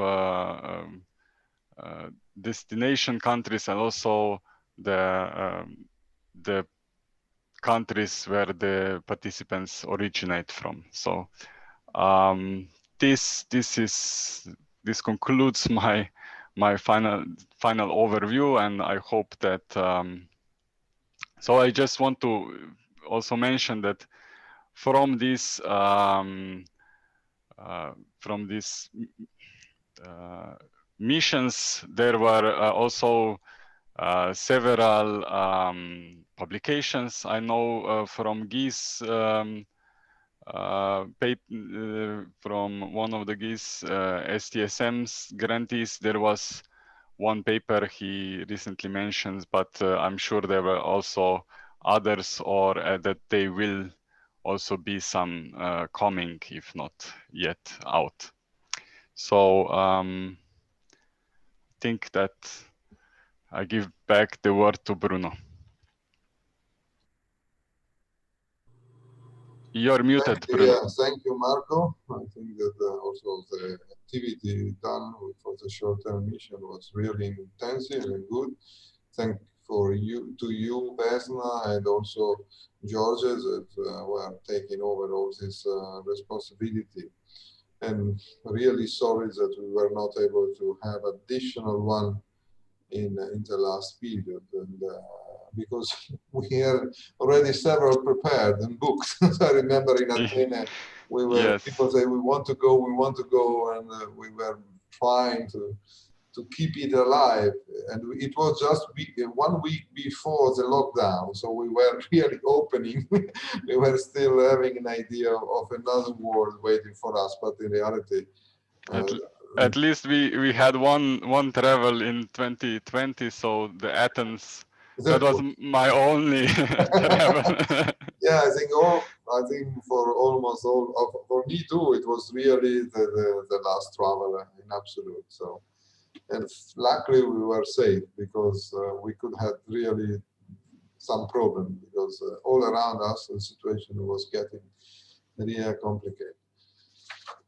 destination countries, and also the countries where the participants originate from. So this concludes my final overview, and I hope that so I just want to also mention that from this missions, there were also several publications. I know from GIS, from one of the GIS STSM's grantees, there was one paper he recently mentions, but I'm sure there were also others, or that they will also be some coming, if not yet out. So I think that I give back the word to Bruno. You're muted, Bruno. Yeah, thank you, Marco. I think that also the activity done for the short-term mission was really intensive and good. Thank to you, Vesna, and also George, that were taking over all this responsibility. And really sorry that we were not able to have additional one in the last period, and because we had already several prepared and booked. I remember in Athene, we were, yes, people say we want to go, and we were trying to keep it alive. And it was just 1 week before the lockdown, so we were really opening. We were still having an idea of another world waiting for us, but in reality, At least we had one travel in 2020, so the Athens. That was my only travel. Yeah, I think for almost all for me too, it was really the last travel in absolute. So, and luckily we were safe because we could have really some problem because all around us the situation was getting really complicated.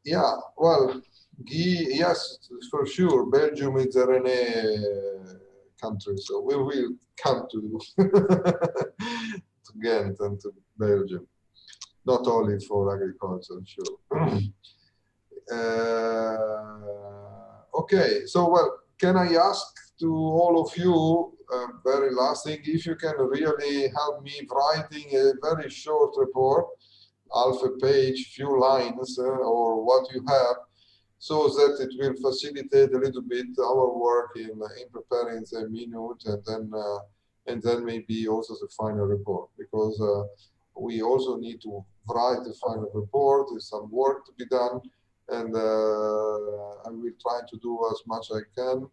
Yeah, well, yes, for sure, Belgium is a Rene country, so we will come to to Ghent and to Belgium, not only for agriculture, sure. Okay, so well, can I ask to all of you, very last thing, if you can really help me writing a very short report, half a page, few lines, or what you have, so that it will facilitate a little bit our work in preparing the minute and then maybe also the final report, because we also need to write the final report. There's some work to be done, and I will try to do as much as I can,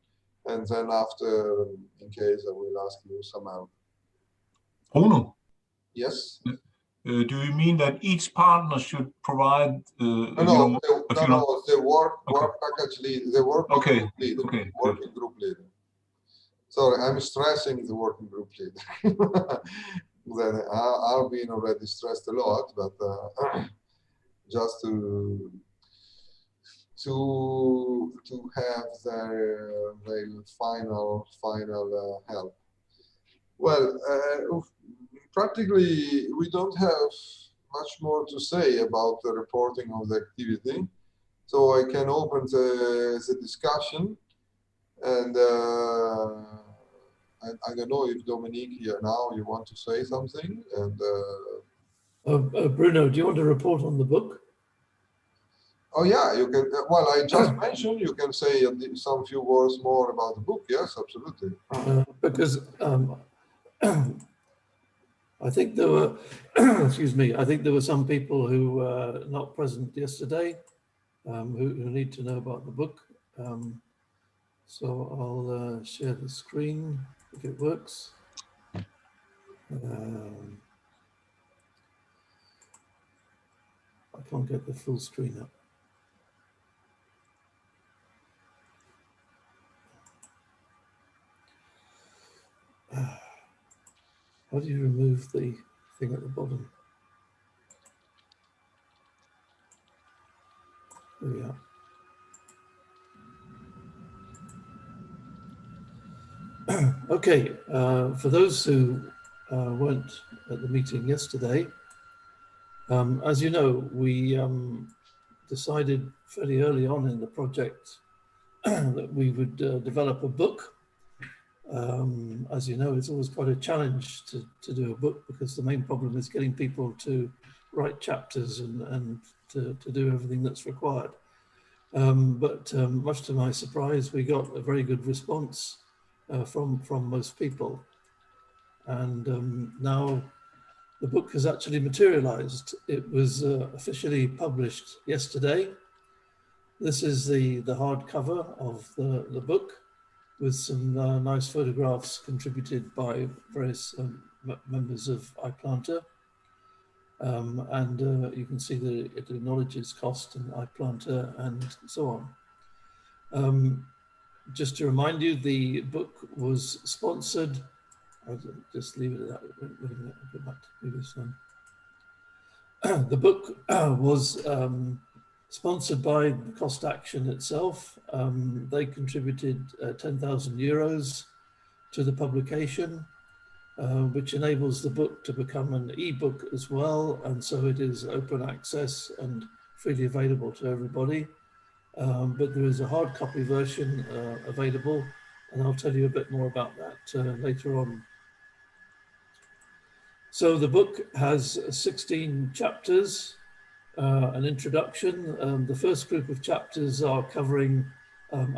and then after, in case, I will ask you some help. Bruno? Yes? Do you mean that each partner should provide no, the work package lead, the working group leader. Okay, working group leader. Sorry, I'm stressing the working group leader. Then I've been already stressed a lot, but just to have their final help. Well, practically, we don't have much more to say about the reporting of the activity. So I can open the discussion, and I don't know if Dominique here now, you want to say something? And Bruno, do you want to report on the book? Oh yeah, you can. Well, I just mentioned you can say some few words more about the book. Yes, absolutely. Because I think there were, excuse me, I think there were some people who were not present yesterday who need to know about the book. So I'll share the screen if it works. I can't get the full screen up. How do you remove the thing at the bottom? There we are. Okay, for those who weren't at the meeting yesterday, as you know, we decided fairly early on in the project that we would develop a book. As you know, it's always quite a challenge to do a book because the main problem is getting people to write chapters and to do everything that's required. But much to my surprise, we got a very good response from most people. And now the book has actually materialized. It was officially published yesterday. This is the hardcover of the book, with some nice photographs contributed by various members of iPlanta. And you can see that it acknowledges cost and iPlanta and so on. Just to remind you, the book was sponsored. I'll just leave it at that. Wait a minute, I'll go back to the previous one. The book was sponsored by the Cost Action itself. They contributed 10,000 euros to the publication, which enables the book to become an e-book as well. And so it is open access and freely available to everybody. But there is a hard copy version available, and I'll tell you a bit more about that later on. So the book has 16 chapters. An introduction. The first group of chapters are covering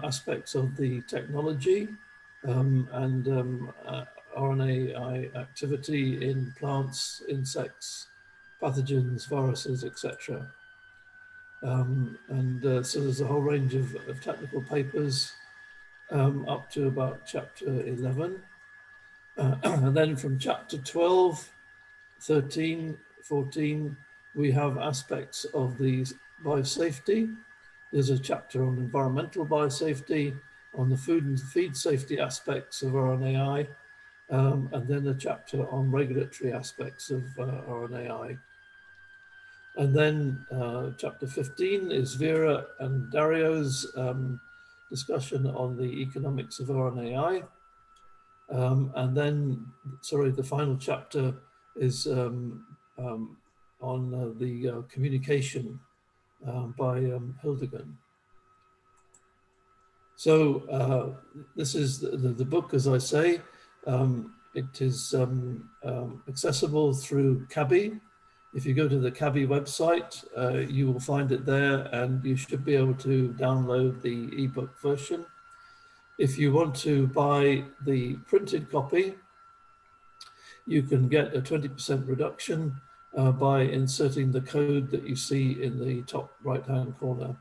aspects of the technology and RNAi activity in plants, insects, pathogens, viruses, etc. So there's a whole range of technical papers up to about chapter 11. And then from chapter 12, 13, 14, we have aspects of the biosafety. There's a chapter on environmental biosafety, on the food and feed safety aspects of RNAi, and then a chapter on regulatory aspects of RNAi. And then chapter 15 is Vera and Dario's discussion on the economics of RNAi. And then, sorry, the final chapter is on the communication by Hildegard. So this is the book, as I say. It is accessible through CABI. If you go to the CABI website, you will find it there, and you should be able to download the ebook version. If you want to buy the printed copy, you can get a 20% reduction by inserting the code that you see in the top right-hand corner.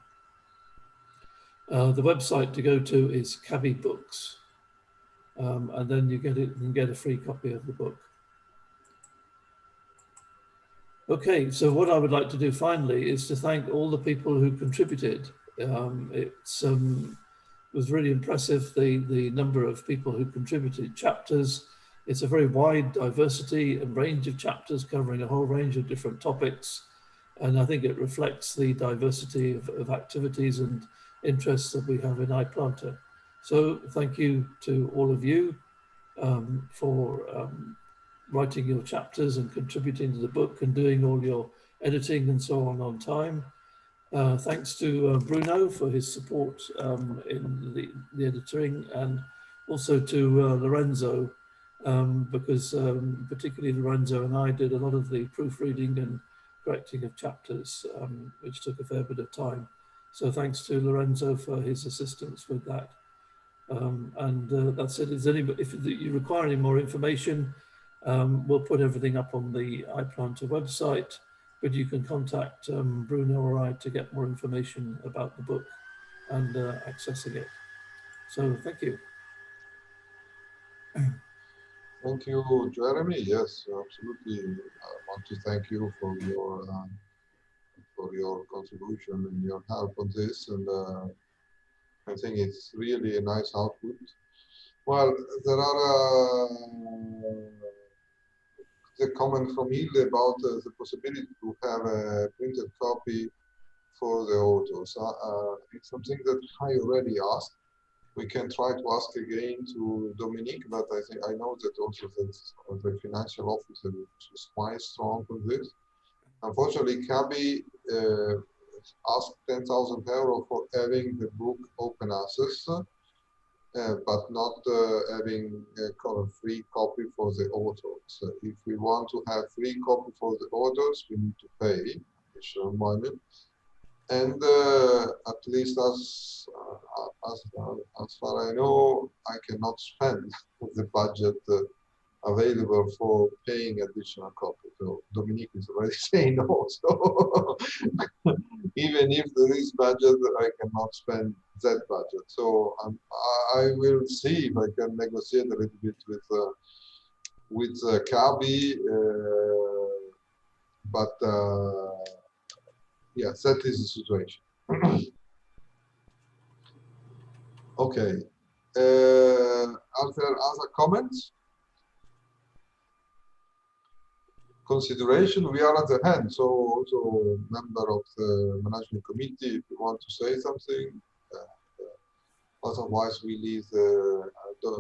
The website to go to is CABI Books, and then you can get a free copy of the book. Okay, so what I would like to do finally is to thank all the people who contributed. It was really impressive, the number of people who contributed chapters. It's a very wide diversity and range of chapters covering a whole range of different topics. And I think it reflects the diversity of activities and interests that we have in iPlanta. So thank you to all of you for writing your chapters and contributing to the book and doing all your editing and so on time. Thanks to Bruno for his support in the editing, and also to Lorenzo, because particularly Lorenzo and I did a lot of the proofreading and correcting of chapters, which took a fair bit of time. So thanks to Lorenzo for his assistance with that. That's it. If you require any more information, we'll put everything up on the iPlanta website, but you can contact Bruno or I to get more information about the book and accessing it. So thank you. Thank you, Jeremy. Yes, absolutely. I want to thank you for your contribution and your help on this, and I think it's really a nice output. Well, there are the comment from Hilde about the possibility to have a printed copy for the authors. It's something that I already asked. We can try to ask again to Dominique, but I know that also the financial officer is quite strong on this. Unfortunately, CABI asked 10,000 euro for having the book open access, but not having a free copy for the authors. If we want to have free copy for the authors, we need to pay additional money. And at least as far as I know, I cannot spend the budget available for paying additional copy. So Dominique is already saying no. So even if there is budget, I cannot spend that budget. So I will see if I can negotiate a little bit with CABI, but yes, that is the situation. Okay. Are there other comments? Consideration, we are at the end, so also member of the management committee, if you want to say something, otherwise we leave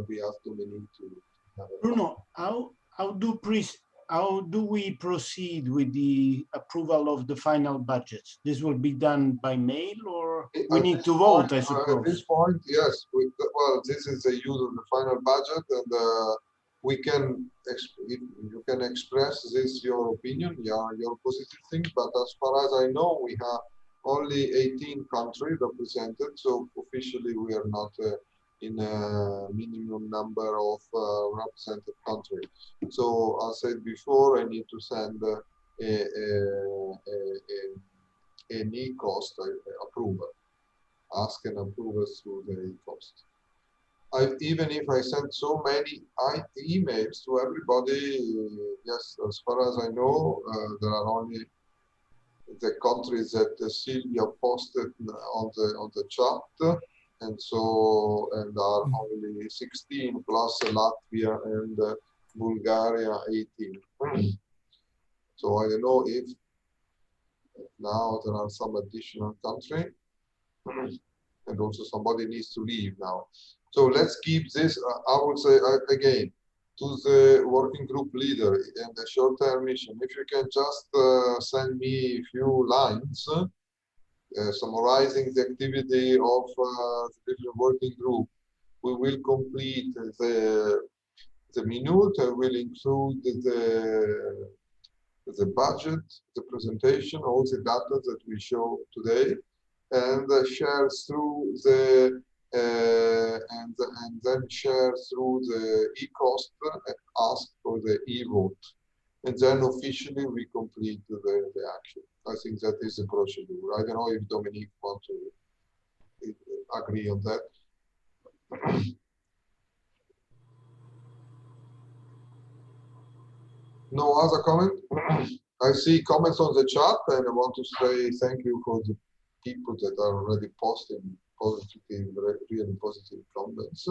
we ask Dominique to have a Bruno, how do we proceed with the approval of the final budget? This will be done by mail, or we need to vote, I suppose? At this point, yes. Well, this is the use of the final budget, and we can, you can express this, your opinion, your positive things, but as far as I know, we have only 18 countries represented, so officially we are not in a minimum number of represented countries. So as I said before, I need to send any cost approval, ask an approval through the cost. Even if I sent so many emails to everybody, yes, as far as I know, there are only the countries that Sylvia posted on the chat, and are only 16 plus Latvia and Bulgaria 18. So I don't know if now there are some additional country, and also somebody needs to leave now. So let's keep this, I would say again, to the working group leader and the short-term mission. If you can just send me a few lines summarizing the activity of the different working group, we will complete the minute. Will include the budget, the presentation, all the data that we show today, and share through the and then share through the e-cost, ask for the e-vote, and then officially we complete the action. I think that is the procedure. I don't know if Dominique wants to agree on that. No other comment? I see comments on the chat, and I want to say thank you for the people that are already posting positive, really positive comments.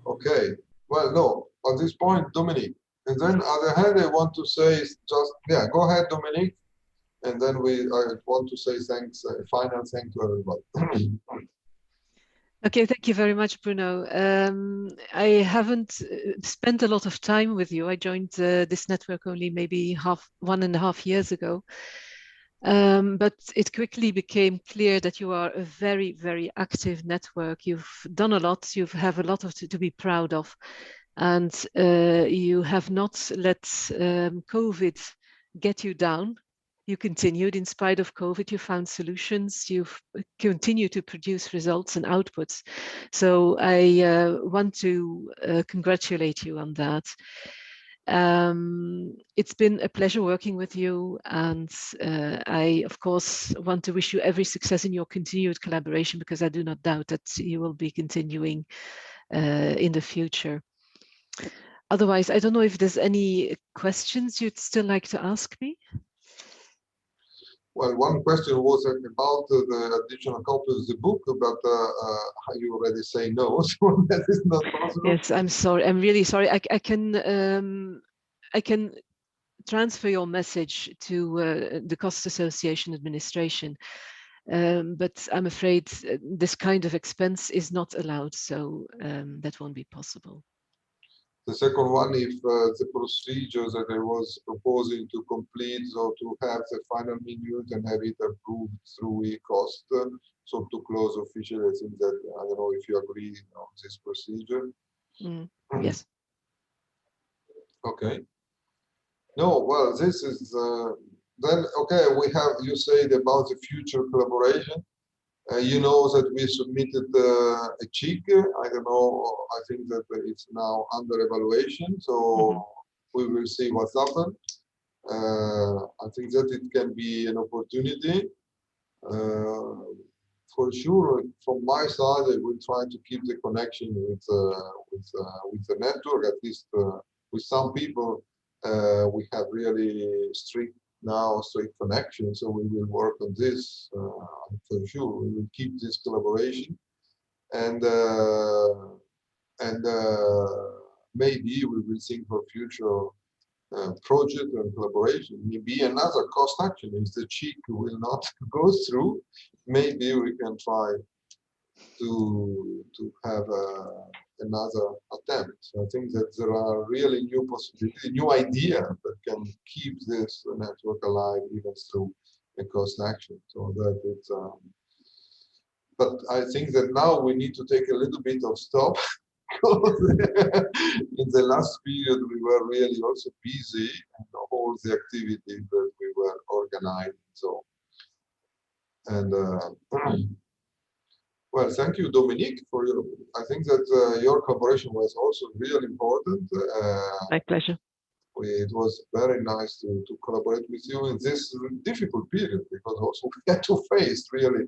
Okay, well, no, at this point, Dominique. And then on the hand, I want to say just, yeah, go ahead, Dominique. And then I want to say thanks, final thanks to everybody. Okay, thank you very much, Bruno. I haven't spent a lot of time with you. I joined this network only maybe 1.5 years ago. But it quickly became clear that you are a very, very active network. You've done a lot. You have a lot to be proud of. And you have not let COVID get you down. You continued in spite of COVID, you found solutions, you've continued to produce results and outputs. So I want to congratulate you on that. It's been a pleasure working with you, and I, of course, want to wish you every success in your continued collaboration, because I do not doubt that you will be continuing in the future. Otherwise, I don't know if there's any questions you'd still like to ask me. Well, one question was about the additional copy of the book, but you already say no, so that is not possible. Yes, I'm sorry. I'm really sorry. I can transfer your message to the Cost Association administration, but I'm afraid this kind of expense is not allowed, so that won't be possible. The second one, if the procedure that I was proposing to complete, so to have the final minute and have it approved through e-cost, so to close officially, I think that, I don't know if you agree on this procedure. Yes. Okay. No, well, this is, then, okay, we have, you said about the future collaboration. You know that we submitted a check. I don't know, I think that it's now under evaluation, so we will see what's happened. I think that it can be an opportunity. For sure, from my side, I will try to keep the connection with the network, at least with some people. We have really strict connection, so we will work on this for sure. We will keep this collaboration, and maybe we will think for future project and collaboration. Maybe another cost action if the check will not go through. Maybe we can try to have another attempt. I think that there are really new possibilities, new ideas that can keep this network alive even through a cost action. So that it's, but I think that now we need to take a little bit of stop. In the last period, we were really also busy in all the activities that we were organizing. So, and Well, thank you, Dominique, for your. I think that your collaboration was also really important. My pleasure. It was very nice to collaborate with you in this difficult period, because also we had to face really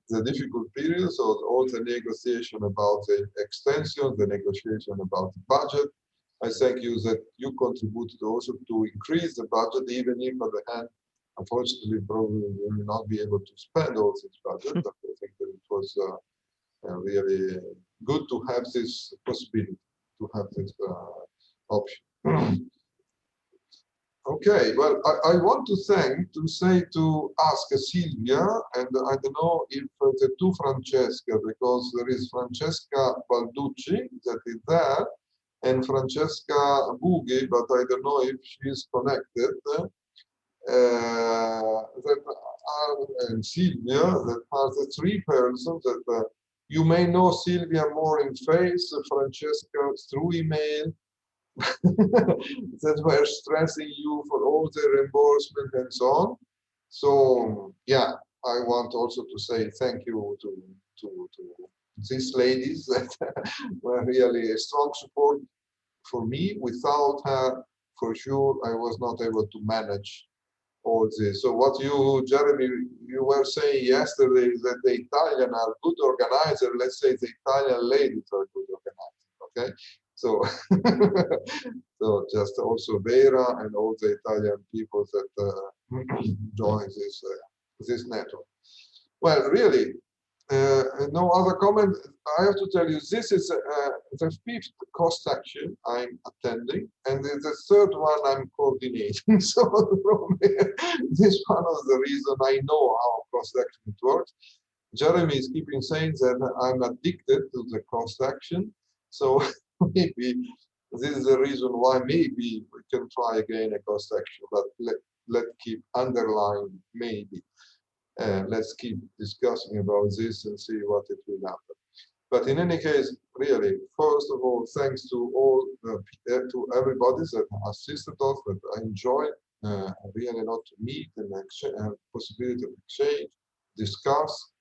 the difficult period. So all the negotiation about the extension, the negotiation about the budget. I thank you that you contributed also to increase the budget, even if at the end, unfortunately, probably we will not be able to spend all this budget. But I think that it was really good to have this possibility, to have this option. Okay, well, I want to ask Silvia, and I don't know if the two Francesca, because there is Francesca Balducci that is there, and Francesca Bughi, but I don't know if she is connected, and Silvia, that are the three persons that you may know Silvia more in face, Francesca through email, that were stressing you for all the reimbursement and so on. So yeah, I want also to say thank you to these ladies that were really a strong support for me. Without her, for sure, I was not able to manage all this. So what you, Jeremy, you were saying yesterday is that the Italian are good organizers. Let's say the Italian ladies are good organizers, okay? So, so just also Vera and all the Italian people that join this network. Well, really, no other comment. I have to tell you, this is the fifth cost action I'm attending, and the third one I'm coordinating. So this one is the reason I know how cost action works. Jeremy is keeping saying that I'm addicted to the cost action. So maybe this is the reason why maybe we can try again a cost action, but let's keep underlying maybe. Let's keep discussing about this and see what it will happen. But in any case, really, first of all, thanks to all to everybody that assisted us, that I enjoyed really a lot to meet and possibility of exchange, discuss.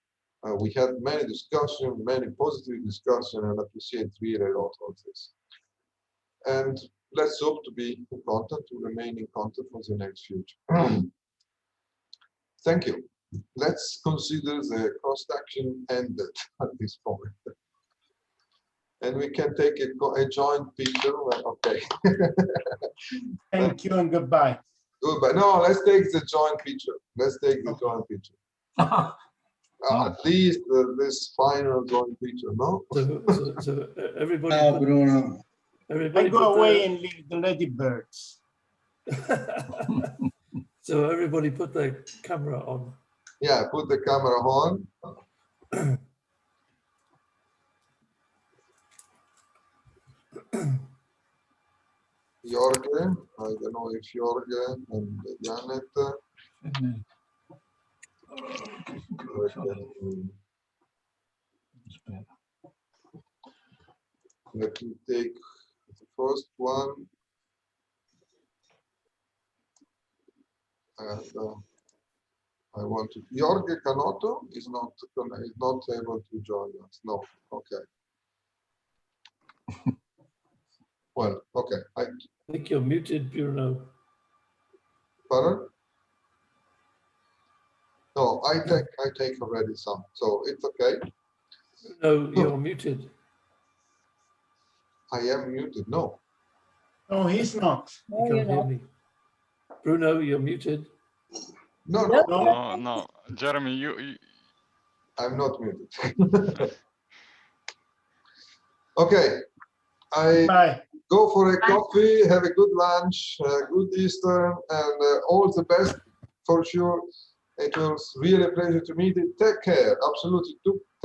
We had many discussions, many positive discussions, and appreciate really a lot of this. And let's hope to be in contact, to remain in contact for the next future. Thank you. Let's consider the cost action ended at this point. And we can take a joint picture. Okay. Thank you and goodbye. Goodbye. No, let's take the joint picture. Let's take the joint picture. At least this final joint picture, no? So everybody. Oh, Bruno. Everybody I go away and leave the lady birds. So everybody put their camera on. Yeah, put the camera on. Jorge, I don't know if Jorge and Janet. Let me take the first one. And I want to. Jorge Canotto is not able to join us. No. Okay. Well, okay. I think you're muted, Bruno. Pardon? No, I take already some, so it's okay. No, you're muted. I am muted. No. No, he's not. You can't hear me. Bruno, you're muted. No. Jeremy, you... I'm not muted. Okay. Bye. Go for a coffee, have a good lunch, good Easter, and all the best for sure. It was really a pleasure to meet you. Take care, absolutely,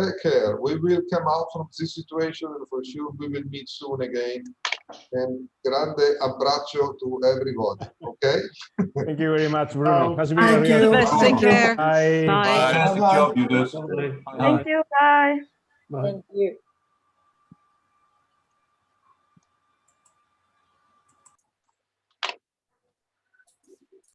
take care. We will come out from this situation, and for sure we will meet soon again. And grande abbraccio to everybody, okay? Thank you very much, Bruno. Has been Thank you. Take care. Bye. Bye. Fantastic job, you guys. Thank you. Bye. Bye. Thank you.